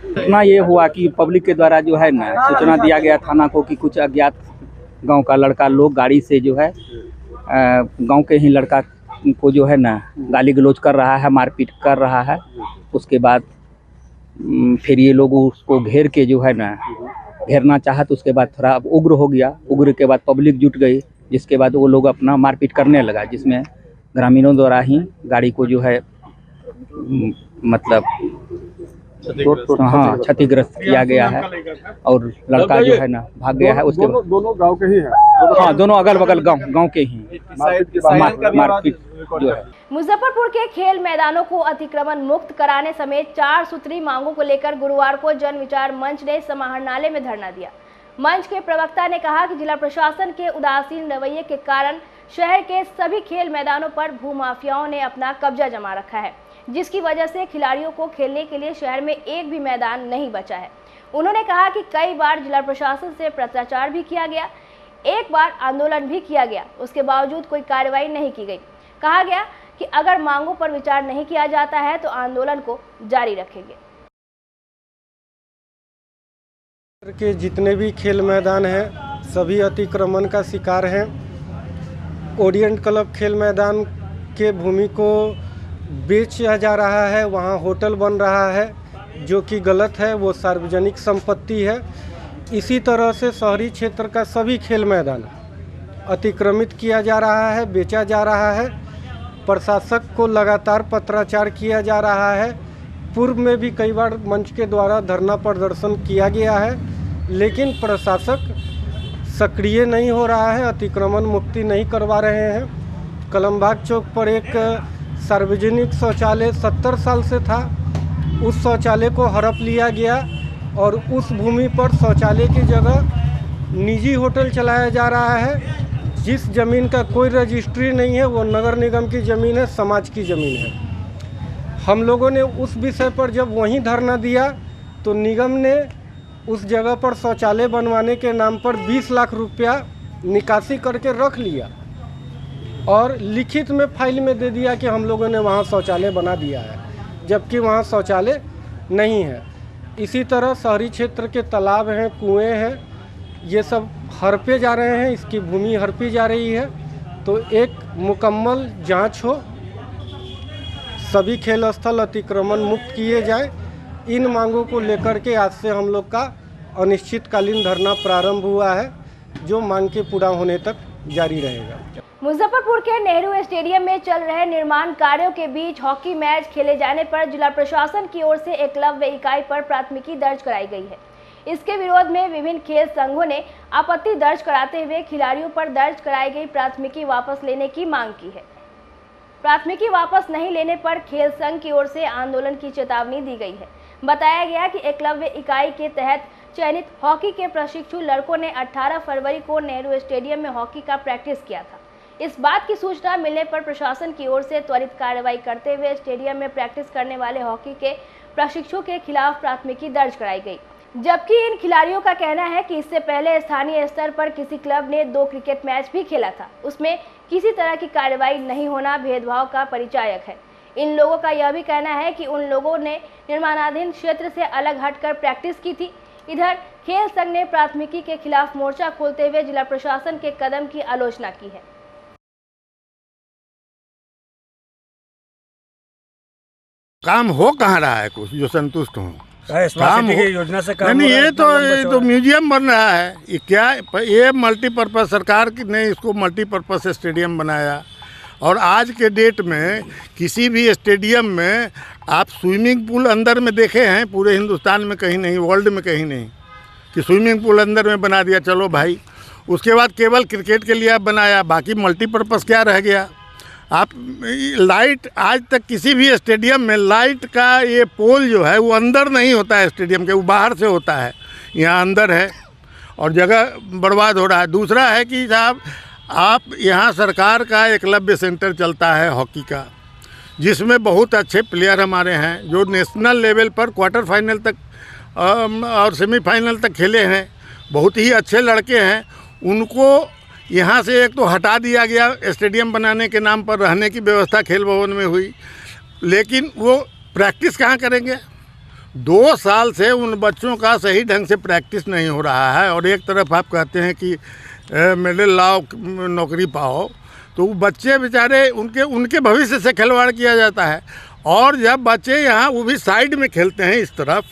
[SPEAKER 20] इतना ये हुआ कि पब्लिक के द्वारा जो है ना सूचना दिया गया थाना को कि कुछ अज्ञात गांव का लड़का लोग गाड़ी से जो है गांव के ही लड़का को जो है ना गाली गलौज कर रहा है, मारपीट कर रहा है। उसके बाद फिर ये लोग उसको घेर के जो है ना घेरना चाहा, तो उसके बाद थोड़ा उग्र हो गया। उग्र के बाद पब्लिक जुट गई, जिसके बाद वो लोग अपना मारपीट करने लगा, जिसमें ग्रामीणों द्वारा ही गाड़ी को जो है मतलब हाँ क्षतिग्रस्त किया गया है और लड़का जो है ना भाग गया है। उसके
[SPEAKER 19] दोनों गांव के ही हैं?
[SPEAKER 20] हाँ, दोनों अगल बगल गांव के ही मारपीट जो है।
[SPEAKER 2] मुजफ्फरपुर के खेल मैदानों को अतिक्रमण मुक्त कराने समेत 4 सूत्री मांगों को लेकर गुरुवार को जन विचार मंच ने समाहरणालय में धरना दिया। मंच के प्रवक्ता ने कहा कि जिला प्रशासन के उदासीन रवैये के कारण शहर के सभी खेल मैदानों पर भूमाफियाओं ने अपना कब्जा जमा रखा है, जिसकी वजह से खिलाड़ियों को खेलने के लिए शहर में एक भी मैदान नहीं बचा है। उन्होंने कहा कि कई बार जिला प्रशासन से पत्राचार भी किया गया, एक बार आंदोलन भी किया गया, उसके बावजूद कोई कार्रवाई नहीं की गई। कहा गया कि अगर मांगों पर विचार नहीं किया जाता है तो आंदोलन को जारी रखेंगे।
[SPEAKER 21] के जितने भी खेल मैदान हैं सभी अतिक्रमण का शिकार हैं। ओरिएंट क्लब खेल मैदान के भूमि को बेचा जा रहा है, वहाँ होटल बन रहा है जो कि गलत है, वो सार्वजनिक संपत्ति है। इसी तरह से शहरी क्षेत्र का सभी खेल मैदान अतिक्रमित किया जा रहा है, बेचा जा रहा है। प्रशासक को लगातार पत्राचार किया जा रहा है। पूर्व में भी कई बार मंच के द्वारा धरना प्रदर्शन किया गया है, लेकिन प्रशासक सक्रिय नहीं हो रहा है, अतिक्रमण मुक्ति नहीं करवा रहे हैं। कलमबाग चौक पर एक सार्वजनिक शौचालय 70 साल से था, उस शौचालय को हड़प लिया गया और उस भूमि पर शौचालय की जगह निजी होटल चलाया जा रहा है। जिस ज़मीन का कोई रजिस्ट्री नहीं है वो नगर निगम की ज़मीन है, समाज की ज़मीन है। हम लोगों ने उस विषय पर जब वहीं धरना दिया तो निगम ने उस जगह पर शौचालय बनवाने के नाम पर 20 लाख रुपया निकासी करके रख लिया और लिखित में फाइल में दे दिया कि हम लोगों ने वहाँ शौचालय बना दिया है, जबकि वहाँ शौचालय नहीं है। इसी तरह शहरी क्षेत्र के तालाब हैं, कुएं हैं, ये सब हड़पे जा रहे हैं, इसकी भूमि हड़पी जा रही है। तो एक मुकम्मल जांच हो, सभी खेल स्थल अतिक्रमण मुक्त किए जाए। इन मांगों को लेकर के आज से हम लोग का अनिश्चितकालीन धरना प्रारंभ हुआ है, जो मांग के पूरा होने तक जारी रहेगा।
[SPEAKER 2] मुजफ्फरपुर के नेहरू स्टेडियम में चल रहे निर्माण कार्यों के बीच हॉकी मैच खेले जाने पर जिला प्रशासन की ओर से एकलव्य इकाई पर प्राथमिकी दर्ज कराई गई है। इसके विरोध में विभिन्न खेल संघों ने आपत्ति दर्ज कराते हुए खिलाड़ियों पर दर्ज कराई गई प्राथमिकी वापस लेने की मांग की है। प्राथमिकी वापस नहीं लेने पर खेल संघ की ओर से आंदोलन की चेतावनी दी गई है। बताया गया कि एकलव्य इकाई के तहत चयनित हॉकी के प्रशिक्षु लड़कों ने 18 फरवरी को नेहरू स्टेडियम में हॉकी का प्रैक्टिस किया था। इस बात की सूचना मिलने पर प्रशासन की ओर से त्वरित कार्रवाई करते हुए स्टेडियम में प्रैक्टिस करने वाले हॉकी के प्रशिक्षुओं के खिलाफ प्राथमिकी दर्ज कराई गई, जबकि इन खिलाड़ियों का कहना है कि इससे पहले स्थानीय स्तर पर किसी क्लब ने 2 क्रिकेट मैच भी खेला था, उसमें किसी तरह की कार्रवाई नहीं होना भेदभाव का परिचायक है। इन लोगों का यह भी कहना है कि उन लोगों ने निर्माणाधीन क्षेत्र से अलग हटकर प्रैक्टिस की थी। इधर खेल संघ ने प्राथमिकी के खिलाफ मोर्चा खोलते हुए जिला प्रशासन के कदम की आलोचना की है।
[SPEAKER 15] काम हो कहाँ रहा है कुछ जो संतुष्ट हो?
[SPEAKER 4] काम की योजना से काम
[SPEAKER 15] नहीं, ये तो म्यूजियम बन रहा है। ये क्या, ये मल्टीपर्पज़ सरकार ने इसको मल्टीपर्पज़ स्टेडियम बनाया और आज के डेट में किसी भी स्टेडियम में आप स्विमिंग पूल अंदर में देखे हैं? पूरे हिंदुस्तान में कहीं नहीं, वर्ल्ड में कहीं नहीं कि स्विमिंग पूल अंदर में बना दिया, चलो भाई। उसके बाद केवल क्रिकेट के लिए आप बनाया, बाकी मल्टीपर्पज़ क्या रह गया? आप लाइट, आज तक किसी भी स्टेडियम में लाइट का ये पोल जो है वो अंदर नहीं होता है स्टेडियम के, वो बाहर से होता है। यहाँ अंदर है और जगह बर्बाद हो रहा है। दूसरा है कि साहब, आप यहाँ सरकार का एकलव्य सेंटर चलता है हॉकी का, जिसमें बहुत अच्छे प्लेयर हमारे हैं जो नेशनल लेवल पर क्वार्टर फाइनल तक और सेमीफाइनल तक खेले हैं। बहुत ही अच्छे लड़के हैं। उनको यहाँ से एक तो हटा दिया गया, स्टेडियम बनाने के नाम पर रहने की व्यवस्था खेल भवन में हुई, लेकिन वो प्रैक्टिस कहाँ करेंगे? 2 साल से उन बच्चों का सही ढंग से प्रैक्टिस नहीं हो रहा है। और एक तरफ आप कहते हैं कि मेडल लाओ, नौकरी पाओ, तो बच्चे बेचारे उनके भविष्य से खिलवाड़ किया जाता है। और जब बच्चे यहाँ वो भी साइड में खेलते हैं इस तरफ,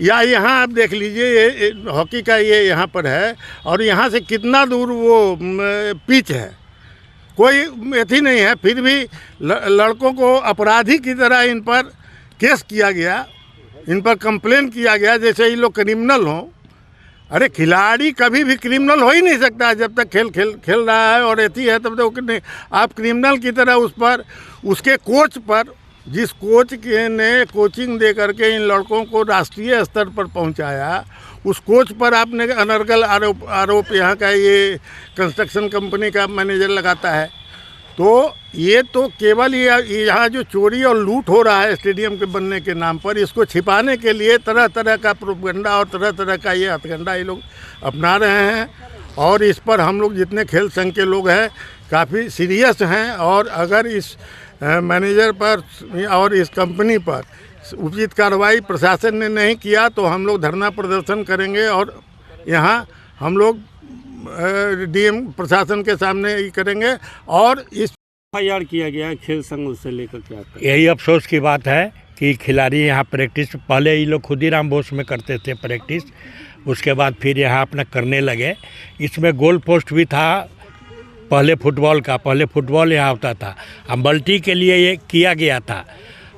[SPEAKER 15] या यहाँ आप देख लीजिए ये हॉकी का ये यहाँ पर है और यहाँ से कितना दूर वो पिच है, कोई एथी नहीं है। फिर भी लड़कों को अपराधी की तरह इन पर केस किया गया, इन पर कंप्लेन किया गया जैसे ये लोग क्रिमिनल हों। अरे खिलाड़ी कभी भी क्रिमिनल हो ही नहीं सकता जब तक खेल रहा है और एथी है, तब तक आप क्रिमिनल की तरह उस पर, उसके कोच पर
[SPEAKER 14] जिस कोच के ने कोचिंग दे करके इन लड़कों को राष्ट्रीय स्तर पर पहुंचाया, उस कोच पर आपने अनर्गल आरोप यहाँ का ये कंस्ट्रक्शन कंपनी का मैनेजर लगाता है। तो ये तो केवल ये यहाँ जो चोरी और लूट हो रहा है स्टेडियम के बनने के नाम पर, इसको छिपाने के लिए तरह तरह का प्रोपगंडा और तरह तरह का ये हथकंडा ये लोग अपना रहे हैं। और इस पर हम लोग जितने खेल संघ के लोग हैं काफ़ी सीरियस हैं, और अगर इस मैनेजर पर और इस कंपनी पर उचित कार्रवाई प्रशासन ने नहीं किया तो हम लोग धरना प्रदर्शन करेंगे और यहाँ हम लोग डीएम प्रशासन के सामने ही करेंगे। और इस
[SPEAKER 3] FIR किया गया खेल संघ, उससे लेकर क्या
[SPEAKER 22] यही अफसोस की बात है कि खिलाड़ी यहाँ प्रैक्टिस, पहले ये लोग खुदीराम बोस में करते थे प्रैक्टिस, उसके बाद फिर यहाँ अपना करने लगे। इसमें गोल पोस्ट भी था पहले फुटबॉल का, पहले फुटबॉल यहाँ होता था, अब मल्टी के लिए ये किया गया था।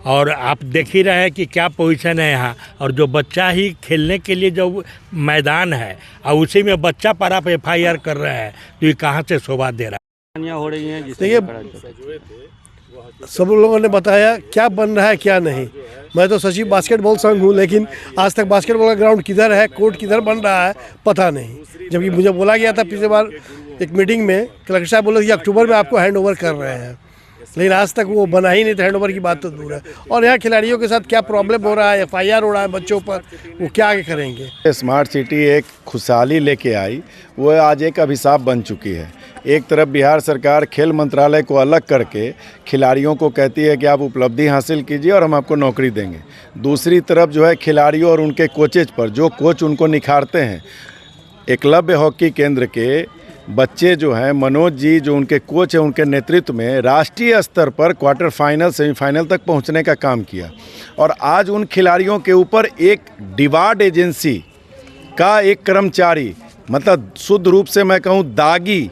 [SPEAKER 22] और आप देख ही रहे हैं कि क्या पोजीशन है यहाँ, और जो बच्चा ही खेलने के लिए जो मैदान है और उसी में बच्चा पर आप FIR कर रहे हैं, तो ये कहाँ से शोभा दे रहा है।
[SPEAKER 3] हो रही हैं
[SPEAKER 23] देखिए, सब लोगों ने बताया क्या बन रहा है क्या नहीं। मैं तो सचिव बास्केटबॉल संघ हूँ, लेकिन आज तक बास्केटबॉल का ग्राउंड किधर है, कोर्ट किधर बन रहा है, पता नहीं। जबकि मुझे बोला गया था पिछले बार एक मीटिंग में, कलेक्टर साहब बोले कि अक्टूबर में आपको हैंड ओवर कर रहे हैं, लेकिन आज तक वो बना ही नहीं था। हैंड ओवर की बात तो दूर है। और यहाँ खिलाड़ियों के साथ क्या प्रॉब्लम हो रहा है, FIR हो रहा है बच्चों पर, वो क्या आगे करेंगे।
[SPEAKER 14] स्मार्ट सिटी एक खुशहाली लेके आई, वो आज एक अभिशाप बन चुकी है। एक तरफ बिहार सरकार खेल मंत्रालय को अलग करके खिलाड़ियों को कहती है कि आप उपलब्धि हासिल कीजिए और हम आपको नौकरी देंगे। दूसरी तरफ जो है खिलाड़ियों और उनके कोचेज पर, जो कोच उनको निखारते हैं, एकलव्य हॉकी केंद्र के बच्चे जो हैं, मनोज जी जो उनके कोच हैं, उनके नेतृत्व में राष्ट्रीय स्तर पर क्वार्टर फाइनल सेमीफाइनल तक पहुंचने का काम किया। और आज उन खिलाड़ियों के ऊपर एक डिवार्ड एजेंसी का एक कर्मचारी, मतलब शुद्ध रूप से मैं कहूं दागी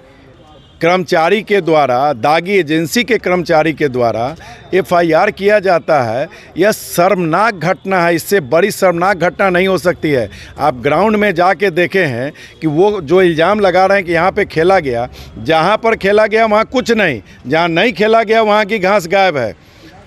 [SPEAKER 14] कर्मचारी के द्वारा, दागी एजेंसी के कर्मचारी के द्वारा FIR किया जाता है। यह शर्मनाक घटना है, इससे बड़ी शर्मनाक घटना नहीं हो सकती है। आप ग्राउंड में जाके देखे हैं कि वो जो इल्ज़ाम लगा रहे हैं कि यहाँ पे खेला गया, जहाँ पर खेला गया वहाँ कुछ नहीं, जहाँ नहीं खेला गया वहाँ की घास गायब है।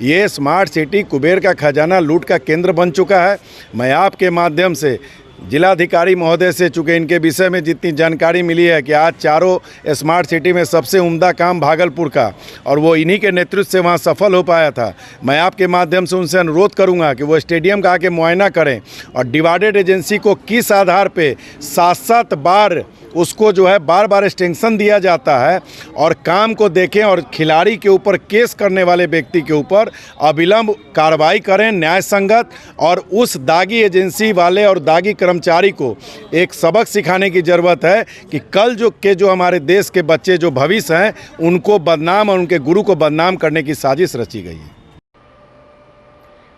[SPEAKER 14] ये स्मार्ट सिटी कुबेर का खजाना लूट का केंद्र बन चुका है। मैं आपके माध्यम से जिलाधिकारी महोदय से, चूँकि इनके विषय में जितनी जानकारी मिली है कि आज चारों स्मार्ट सिटी में सबसे उम्दा काम भागलपुर का, और वो इन्हीं के नेतृत्व से वहाँ सफल हो पाया था। मैं आपके माध्यम से उनसे अनुरोध करूँगा कि वो स्टेडियम का आके मुआयना करें और डिवाइडेड एजेंसी को किस आधार पे 7-7 बार उसको जो है बार बार एक्सटेंशन दिया जाता है, और काम को देखें और खिलाड़ी के ऊपर केस करने वाले व्यक्ति के ऊपर अविलंब कार्रवाई करें न्याय संगत, और उस दागी एजेंसी वाले और दागी कर्मचारी को एक सबक सिखाने की ज़रूरत है कि कल जो हमारे देश के बच्चे जो भविष्य हैं, उनको बदनाम और उनके गुरु को बदनाम करने की साजिश रची गई है।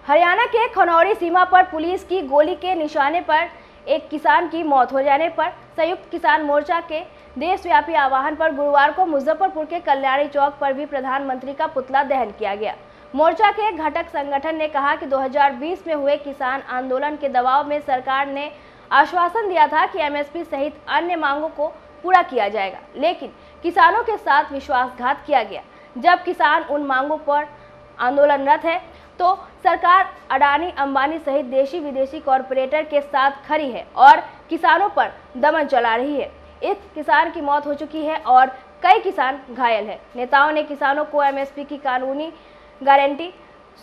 [SPEAKER 2] हरियाणा के खनौरी सीमा पर पुलिस की गोली के निशाने पर एक किसान की मौत हो जाने पर संयुक्त किसान मोर्चा के देशव्यापी आह्वान पर गुरुवार को मुजफ्फरपुर के कल्याणी चौक पर भी प्रधानमंत्री का पुतला दहन किया गया। मोर्चा के घटक संगठन ने कहा कि 2020 में हुए किसान आंदोलन के दबाव में सरकार ने आश्वासन दिया था कि MSP सहित अन्य मांगों को पूरा किया जाएगा, लेकिन किसानों के साथ विश्वासघात किया गया। जब किसान उन मांगों पर आंदोलनरत है तो सरकार अडानी, अंबानी सहित देशी विदेशी कॉरपोरेटर के साथ खड़ी है और किसानों पर दमन चला रही है। एक किसान की मौत हो चुकी है और कई किसान घायल हैं। नेताओं ने किसानों को MSP की कानूनी गारंटी,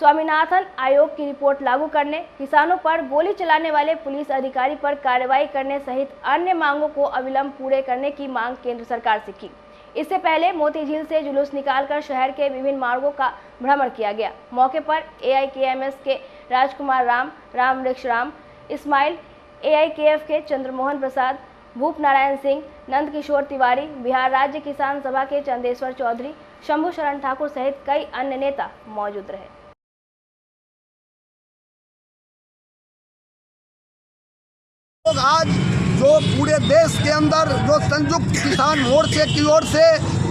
[SPEAKER 2] स्वामीनाथन आयोग की रिपोर्ट लागू करने, किसानों पर गोली चलाने वाले पुलिस अधिकारी पर कार्रवाई करने सहित अन्य मांगों को अविलंब पूरे करने की मांग केंद्र सरकार से की। इससे पहले मोती झील से जुलूस निकालकर शहर के विभिन्न मार्गों का भ्रमण किया गया। मौके पर AIKMS के राजकुमार राम, राम वृक्ष राम, इस्माइल, AIKF के चंद्रमोहन प्रसाद, भूप नारायण सिंह, नंद किशोर तिवारी, बिहार राज्य किसान सभा के चंदेश्वर चौधरी, शंभू शरण ठाकुर सहित कई अन्य नेता मौजूद रहे।
[SPEAKER 24] आज जो पूरे देश के अंदर जो संयुक्त किसान मोर्चे की ओर से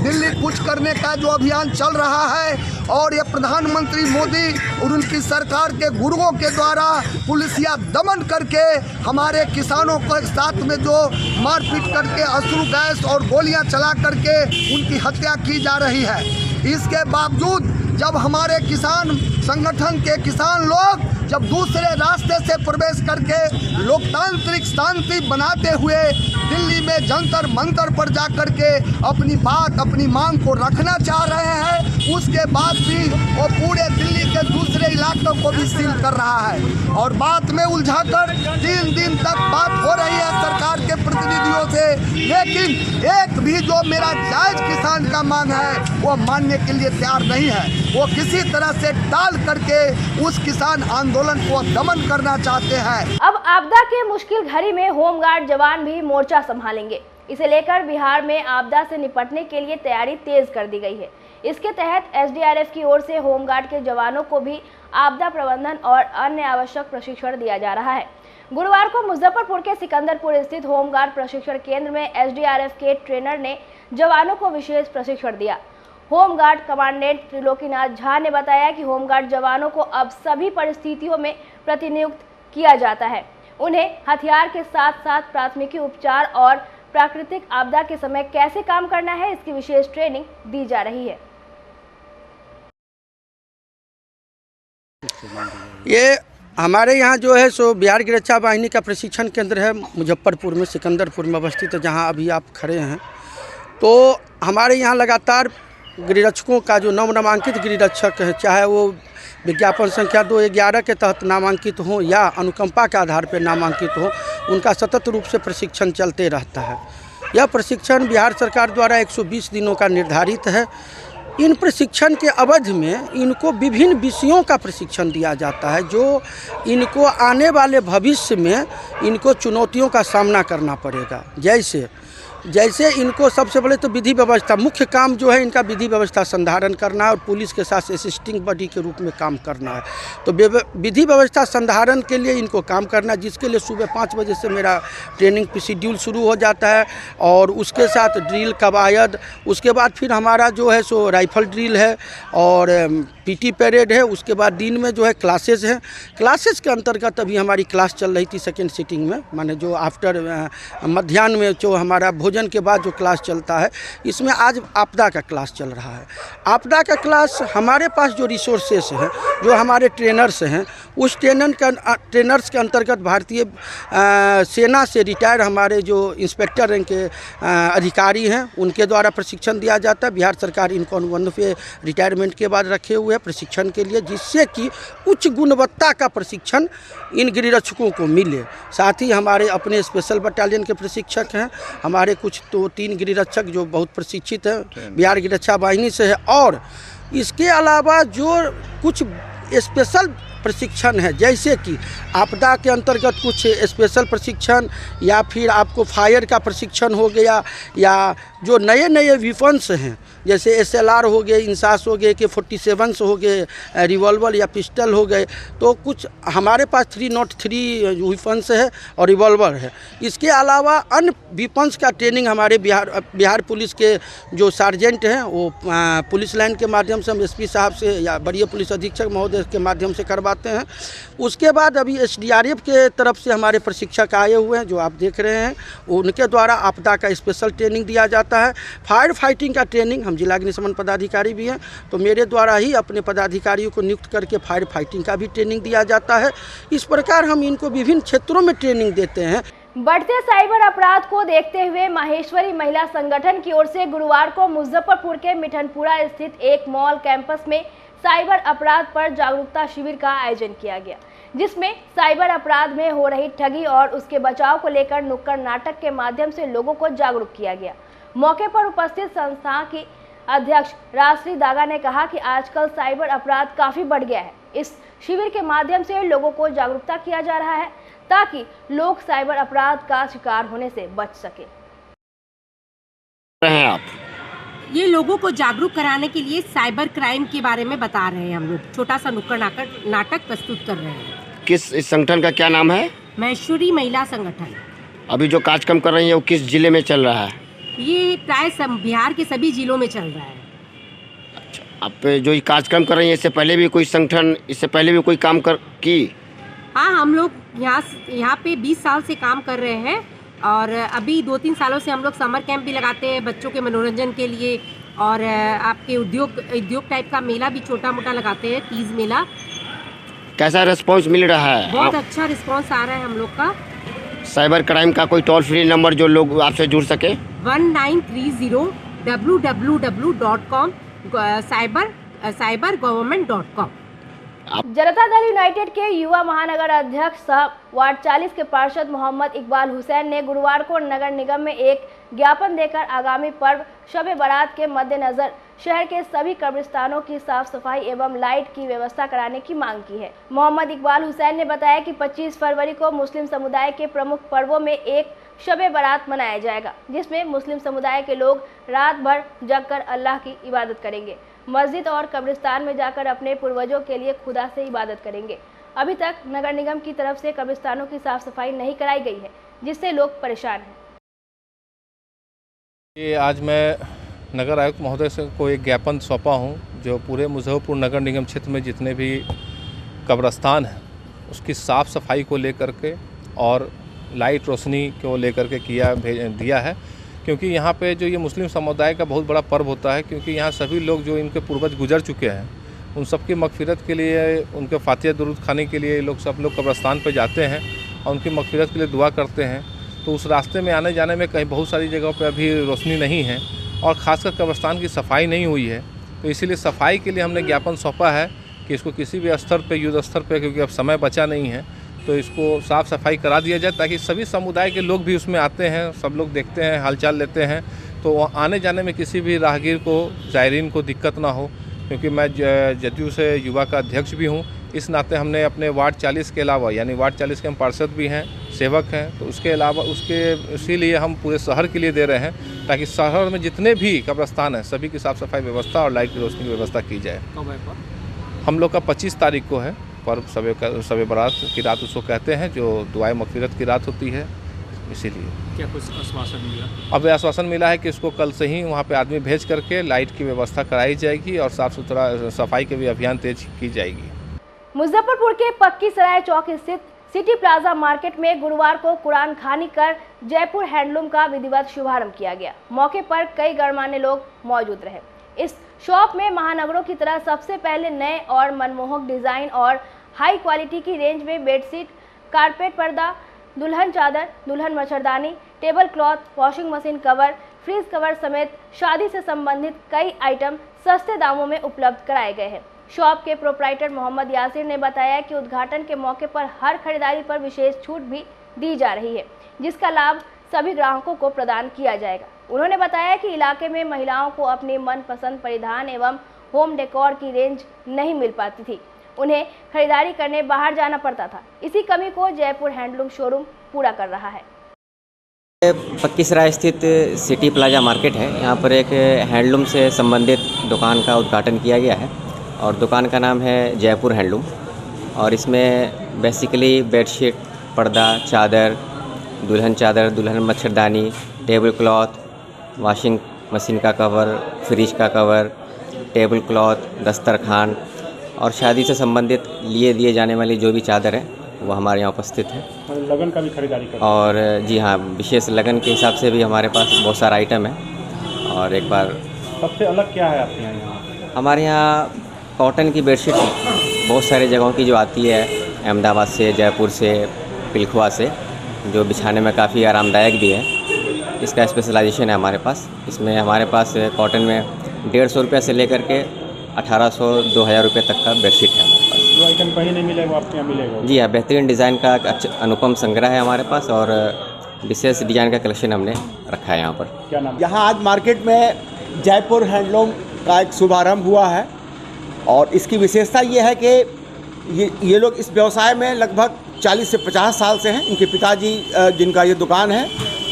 [SPEAKER 24] दिल्ली कूच करने का जो अभियान चल रहा है, और ये प्रधानमंत्री मोदी और उनकी सरकार के गुरुओं के द्वारा पुलिसिया दमन करके हमारे किसानों को साथ में जो मारपीट करके अश्रु गैस और गोलियां चला करके उनकी हत्या की जा रही है। इसके बावजूद जब हमारे किसान संगठन के किसान लोग जब दूसरे रास्ते से प्रवेश करके लोकतांत्रिक शांति बनाते हुए दिल्ली में जंतर मंतर पर जाकर के अपनी बात अपनी मांग को रखना चाह रहे हैं, उसके बाद भी वो पूरे दिल्ली के दूसरे इलाकों को भी सील कर रहा है और बात में उलझाकर 3 दिन तक बात हो रही है सरकार के प्रतिनिधियों से, लेकिन एक भी जो मेरा जायज किसान का मांग है वो मानने के लिए तैयार नहीं है। वो किसी तरह से टाल करके उस किसान आंदोलन को दमन करना चाहते हैं।
[SPEAKER 2] अब आपदा के मुश्किल घड़ी में होमगार्ड जवान भी मोर्चा संभालेंगे। इसे लेकर बिहार में आपदा से निपटने के लिए तैयारी तेज कर दी गई है। इसके तहत एसडीआरएफ की ओर से होमगार्ड के जवानों को भी आपदा प्रबंधन और अन्य आवश्यक प्रशिक्षण दिया जा रहा है। गुरुवार को मुजफ्फरपुर के सिकंदरपुर स्थित होमगार्ड प्रशिक्षण केंद्र में एसडीआरएफ के ट्रेनर ने जवानों को विशेष प्रशिक्षण दिया। होमगार्ड कमांडेंट त्रिलोकीनाथ झा ने बताया कि होमगार्ड जवानों को अब सभी परिस्थितियों में प्रतिनियुक्त किया जाता है। उन्हें हथियार के साथ साथ प्राथमिकी उपचार और प्राकृतिक आपदा के समय कैसे काम करना है, इसकी विशेष ट्रेनिंग दी जा रही है।
[SPEAKER 5] ये हमारे यहाँ जो है सो बिहार की रक्षा वाहिनी का प्रशिक्षण केंद्र है मुजफ्फरपुर में, सिकंदरपुर में अवस्थित है, जहाँ अभी आप खड़े हैं। तो हमारे यहाँ लगातार गृहरक्षकों का जो नवनामांकित गृहरक्षक है, चाहे वो विज्ञापन संख्या 211 के तहत नामांकित हों या अनुकंपा के आधार पर नामांकित हों, उनका सतत रूप से प्रशिक्षण चलते रहता है। यह प्रशिक्षण बिहार सरकार द्वारा 120 दिनों का निर्धारित है। इन प्रशिक्षण के अवधि में इनको विभिन्न विषयों का प्रशिक्षण दिया जाता है, जो इनको आने वाले भविष्य में इनको चुनौतियों का सामना करना पड़ेगा। जैसे इनको सबसे पहले तो विधि व्यवस्था, मुख्य काम जो है इनका विधि व्यवस्था संधारण करना है और पुलिस के साथ असिस्टिंग बॉडी के रूप में काम करना है। तो विधि व्यवस्था संधारण के लिए इनको काम करना है, जिसके लिए सुबह 5 बजे से मेरा ट्रेनिंग शेड्यूल शुरू हो जाता है और उसके साथ ड्रिल कवायद, उसके बाद फिर हमारा जो है सो राइफल ड्रिल है और पीटी परेड है। उसके बाद दिन में जो है क्लासेज हैं। क्लासेज के अंतर्गत अभी हमारी क्लास चल रही थी सेकेंड सिटिंग में, माने जो आफ्टर मध्याह्न में जो हमारा भोजन के बाद जो क्लास चलता है, इसमें आज आपदा का क्लास चल रहा है। आपदा का क्लास हमारे पास जो रिसोर्सेस हैं, जो हमारे ट्रेनर्स हैं, उस ट्रेनर्स के अंतर्गत भारतीय सेना से रिटायर हमारे जो इंस्पेक्टर रैंक के अधिकारी हैं, उनके द्वारा प्रशिक्षण दिया जाता है। बिहार सरकार इनको अनुबंध पे रिटायरमेंट के बाद रखे हुए हैं प्रशिक्षण के लिए, जिससे कि उच्च गुणवत्ता का प्रशिक्षण इन गृहरक्षकों को मिले। साथ ही हमारे अपने स्पेशल बटालियन के प्रशिक्षक हैं, हमारे कुछ 2-3 गृहरक्षक जो बहुत प्रशिक्षित हैं बिहार की रक्षा वाहिनी से है, और इसके अलावा जो कुछ स्पेशल प्रशिक्षण है, जैसे कि आपदा के अंतर्गत कुछ स्पेशल प्रशिक्षण या फिर आपको फायर का प्रशिक्षण हो गया, या जो नए नए वेपन्स हैं जैसे SLR हो गए, इंसास हो गए, AK-47 हो गए, रिवॉल्वर या पिस्टल हो गए, तो कुछ हमारे पास 303 वेपन्स है और रिवॉल्वर है। इसके अलावा अन्य वेपन्स का ट्रेनिंग हमारे बिहार पुलिस के जो सार्जेंट हैं वो पुलिस लाइन के माध्यम से हम SP साहब से या वरीय पुलिस अधीक्षक महोदय के माध्यम से करवाते हैं। उसके बाद अभी SDRF के तरफ से हमारे प्रशिक्षक आए हुए हैं जो आप देख रहे हैं, उनके द्वारा आपदा का स्पेशल ट्रेनिंग दिया जाता है। फायर फाइटिंग का ट्रेनिंग, हम जिला अग्निशमन पदाधिकारी भी हैं, तो मेरे द्वारा ही अपने पदाधिकारियों को नियुक्त करके फायर फाइटिंग का भी ट्रेनिंग दिया जाता है। इस प्रकार हम इनको विभिन्न क्षेत्रों में ट्रेनिंग देते हैं।
[SPEAKER 2] बढ़ते साइबर अपराध को देखते हुए माहेश्वरी महिला संगठन की ओर से गुरुवार को मुजफ्फरपुर के मिठनपुरा स्थित एक मॉल कैंपस में साइबर अपराध पर जागरूकता शिविर का आयोजन किया गया, जिसमें साइबर अपराध में हो रही ठगी और उसके बचाव को लेकर नुक्कड़ नाटक के माध्यम से लोगों को जागरूक किया गया। मौके पर उपस्थित संस्था की अध्यक्ष राजश्री दागा ने कहा कि आजकल साइबर अपराध काफी बढ़ गया है। इस शिविर के माध्यम से लोगों को जागरूकता किया जा रहा है ताकि लोग साइबर अपराध का शिकार होने से बच सके।
[SPEAKER 6] आप ये लोगों को जागरूक कराने के लिए साइबर क्राइम के बारे में बता रहे हैं। हम लोग छोटा सा नुक्कड़ नाटक प्रस्तुत कर रहे हैं। किस इस संगठन का क्या नाम है? माहेश्वरी महिला संगठन। अभी जो कार्यक्रम कर रही है वो किस जिले में चल रहा है? ये प्राय बिहार के सभी जिलों में चल रहा है। अच्छा, आप जो ये कार्यक्रम कर रही है, इससे पहले भी कोई संगठन, इससे पहले भी कोई काम की? हाँ, हम लोग यहाँ पे 20 साल से काम कर रहे हैं और अभी 2-3 सालों से हम लोग समर कैंप भी लगाते हैं बच्चों के मनोरंजन के लिए, और आपके उद्योग टाइप का मेला भी छोटा मोटा लगाते हैं, तीज मेला।
[SPEAKER 7] कैसा रिस्पांस मिल रहा है?
[SPEAKER 6] बहुत अच्छा रिस्पांस आ रहा है हम लोग का।
[SPEAKER 7] साइबर क्राइम का कोई टोल फ्री नंबर जो लोग आपसे जुड़ सके?
[SPEAKER 6] 1930 www.com cybergovernment.com।
[SPEAKER 2] Janata Dal United के युवा महानगर अध्यक्ष सह वार्ड 40 के पार्षद मोहम्मद इकबाल हुसैन ने गुरुवार को नगर निगम में एक ज्ञापन देकर आगामी पर्व शब बारात के मद्देनजर शहर के सभी कब्रिस्तानों की साफ सफाई एवं लाइट की व्यवस्था कराने की मांग की है। मोहम्मद इकबाल हुसैन ने बताया कि 25 फरवरी को मुस्लिम समुदाय के प्रमुख पर्वों में एक शब बारात मनाया जाएगा, जिसमें मुस्लिम समुदाय के लोग रात भर जगकर अल्लाह की इबादत करेंगे, मस्जिद और कब्रिस्तान में जाकर अपने पूर्वजों के लिए खुदा से इबादत करेंगे। अभी तक नगर निगम की तरफ से कब्रिस्तानों की साफ सफाई नहीं कराई गई है, जिससे लोग परेशान हैं।
[SPEAKER 8] ये आज मैं नगर आयुक्त महोदय से को एक ज्ञापन सौंपा हूँ, जो पूरे मुजफ्फरपुर नगर निगम क्षेत्र में जितने भी कब्रिस्तान हैं उसकी साफ़ सफाई को लेकर के और लाइट रोशनी को लेकर के दिया है, क्योंकि यहाँ पे जो ये मुस्लिम समुदाय का बहुत बड़ा पर्व होता है, क्योंकि यहाँ सभी लोग जो इनके पूर्वज गुजर चुके हैं उन सब की मगफिरत के लिए, उनके फातिहा दुरूद खाने के लिए सब लोग कब्रिस्तान पे जाते हैं और उनकी मगफिरत के लिए दुआ करते हैं। तो उस रास्ते में आने जाने में कहीं बहुत सारी जगहों पे अभी रोशनी नहीं है और ख़ासकर कब्रिस्तान की सफाई नहीं हुई है। तो इसीलिए सफाई के लिए हमने ज्ञापन सौंपा है कि इसको किसी भी स्तर पे, युद्ध स्तर पे, क्योंकि अब समय बचा नहीं है, तो इसको साफ़ सफाई करा दिया जाए ताकि सभी समुदाय के लोग भी उसमें आते हैं, सब लोग देखते हैं, हालचाल लेते हैं, तो आने जाने में किसी भी राहगीर को, ज़ायरीन को दिक्कत ना हो। क्योंकि मैं जदयू से युवा का अध्यक्ष भी हूँ, इस नाते हमने अपने वार्ड 40 के अलावा, यानी वार्ड 40 के हम पार्षद भी हैं, सेवक हैं, तो उसके अलावा इसीलिए हम पूरे शहर के लिए दे रहे हैं ताकि शहर में जितने भी कब्रिस्तान हैं सभी की साफ़ सफाई व्यवस्था और लाइट की रोशनी की व्यवस्था की जाए। हम लोग का 25 तारीख को है पर्व शब बारात की रात उसको कहते हैं, जो दुआए मगफिरत की रात होती है। इसीलिए
[SPEAKER 19] क्या कुछ आश्वासन मिला?
[SPEAKER 8] अब आश्वासन मिला है कि इसको कल से ही वहाँ पे आदमी भेज करके लाइट की व्यवस्था कराई जाएगी और साफ़ सुथरा सफाई के भी अभियान तेज की जाएगी।
[SPEAKER 2] मुजफ्फरपुर के पक्की सराय चौक स्थित सिटी प्लाजा मार्केट में गुरुवार को कुरान खानी कर जयपुर हैंडलूम का विधिवत शुभारंभ किया गया। मौके पर कई गणमान्य लोग मौजूद रहे। इस शॉप में महानगरों की तरह सबसे पहले नए और मनमोहक डिजाइन और हाई क्वालिटी की रेंज में बेडशीट, कारपेट पर्दा, दुल्हन चादर, दुल्हन मच्छरदानी, table cloth, washing machine cover, fridge cover समेत शादी से संबंधित कई आइटम सस्ते दामों में उपलब्ध कराए गए हैं। शॉप के प्रोप्राइटर मोहम्मद यासिर ने बताया कि उद्घाटन के मौके पर हर खरीदारी पर विशेष छूट भी दी जा रही है, जिसका लाभ सभी ग्राहकों को प्रदान किया जाएगा। उन्होंने बताया कि इलाके में महिलाओं को अपनी मनपसंद परिधान एवं होम डेकोर की रेंज नहीं मिल पाती थी, उन्हें खरीदारी करने बाहर जाना पड़ता था। इसी कमी को जयपुर हैंडलूम शोरूम पूरा कर रहा है।
[SPEAKER 9] पक्की सराय स्थित सिटी प्लाजा मार्केट है, यहाँ पर एक हैंडलूम से संबंधित दुकान का उद्घाटन किया गया है और दुकान का नाम है जयपुर हैंडलूम। और इसमें बेसिकली बेडशीट, पर्दा, चादर, दुल्हन मच्छरदानी, टेबल क्लॉथ, वॉशिंग मशीन का कवर, फ्रिज का कवर, टेबल क्लॉथ, दस्तरखान और शादी से संबंधित दिए जाने वाली जो भी चादर है वो हमारे यहाँ उपस्थित है।
[SPEAKER 19] लगन का भी खरीदारी करते हैं?
[SPEAKER 9] और जी हाँ, विशेष लगन के हिसाब से भी हमारे पास बहुत सारा आइटम है। और एक बार
[SPEAKER 19] सबसे अलग क्या है आपके यहाँ?
[SPEAKER 9] हमारे यहाँ कॉटन की बेडशीट बहुत सारी जगहों की जो आती है, अहमदाबाद से, जयपुर से, पिलखुआ से, जो बिछाने में काफ़ी आरामदायक भी है, इसका स्पेशलाइजेशन है हमारे पास। इसमें हमारे पास कॉटन में 150 रुपये से लेकर के 1800-2000 रुपये तक का बेडशीट है हमारे पास।
[SPEAKER 19] जो आइटम कहीं नहीं मिलेगा आपके यहाँ मिलेगा?
[SPEAKER 9] जी हाँ, बेहतरीन डिज़ाइन का अच्छा अनुपम संग्रह है हमारे पास और विशेष डिज़ाइन का कलेक्शन हमने रखा है यहाँ पर।
[SPEAKER 19] क्या नाम?
[SPEAKER 10] यहाँ आज मार्केट में जयपुर हैंडलूम का एक शुभारंभ हुआ है और इसकी विशेषता ये है कि ये लोग इस व्यवसाय में लगभग 40 से 50 साल से हैं। इनके पिताजी जिनका ये दुकान है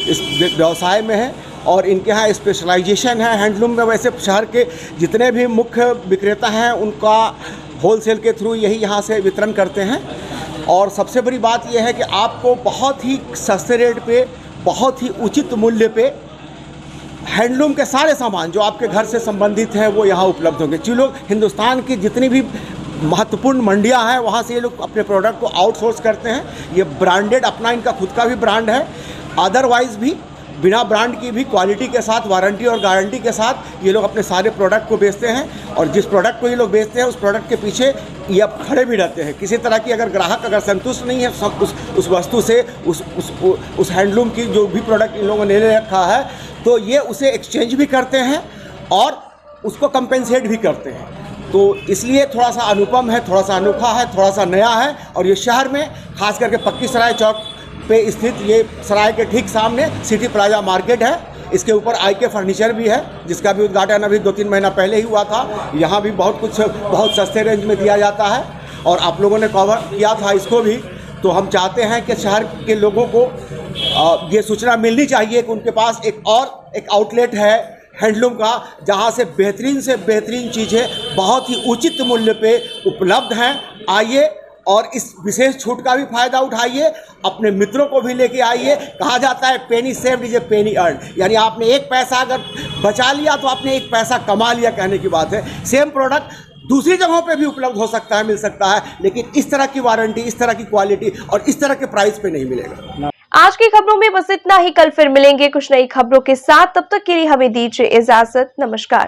[SPEAKER 10] इस व्यवसाय में है और इनके यहाँ स्पेशलाइजेशन है हैंडलूम में। वैसे शहर के जितने भी मुख्य विक्रेता हैं उनका होलसेल के थ्रू यही यहाँ से वितरण करते हैं। और सबसे बड़ी बात यह है कि आपको बहुत ही सस्ते रेट पे, बहुत ही उचित मूल्य पे हैंडलूम के सारे सामान जो आपके घर से संबंधित हैं वो यहाँ उपलब्ध होंगे। जो लोग हिंदुस्तान की जितनी भी महत्वपूर्ण मंडियाँ हैं वहाँ से ये लोग अपने प्रोडक्ट को आउटसोर्स करते हैं। ये ब्रांडेड, अपना इनका खुद का भी ब्रांड है, अदरवाइज़ भी बिना ब्रांड की भी क्वालिटी के साथ, वारंटी और गारंटी के साथ ये लोग अपने सारे प्रोडक्ट को बेचते हैं। और जिस प्रोडक्ट को ये लोग बेचते हैं उस प्रोडक्ट के पीछे ये अब खड़े भी रहते हैं। किसी तरह की अगर ग्राहक अगर संतुष्ट नहीं है सब उस वस्तु से, उस हैंडलूम की जो भी प्रोडक्ट इन लोगों ने ले रखा है, तो ये उसे एक्सचेंज भी करते हैं और उसको कंपेंसेट भी करते हैं। तो इसलिए थोड़ा सा अनुपम है, थोड़ा सा अनोखा है, थोड़ा सा नया है। और ये शहर में खास करके पक्की सराय चौक पे स्थित ये सराय के ठीक सामने सिटी प्लाजा मार्केट है। इसके ऊपर IK फर्नीचर भी है, जिसका भी उद्घाटन अभी 2-3 महीना पहले ही हुआ था। यहाँ भी बहुत कुछ बहुत सस्ते रेंज में दिया जाता है और आप लोगों ने कवर किया था इसको भी। तो हम चाहते हैं कि शहर के लोगों को ये सूचना मिलनी चाहिए कि उनके पास एक आउटलेट है हैंडलूम का, जहाँ से बेहतरीन चीज़ें बहुत ही उचित मूल्य पे उपलब्ध हैं। आइए और इस विशेष छूट का भी फायदा उठाइए, अपने मित्रों को भी लेके आइए। कहा जाता है penny saved is a penny earn, यानी आपने एक पैसा अगर बचा लिया तो आपने एक पैसा कमा लिया, कहने की बात है। सेम प्रोडक्ट दूसरी जगहों पे भी उपलब्ध हो सकता है, मिल सकता है, लेकिन इस तरह की वारंटी, इस तरह की क्वालिटी और इस तरह के प्राइस पे नहीं मिलेगा।
[SPEAKER 1] आज की खबरों में बस इतना ही। कल फिर मिलेंगे कुछ नई खबरों के साथ। तब तक के लिए हमें दीजिए इजाजत। नमस्कार।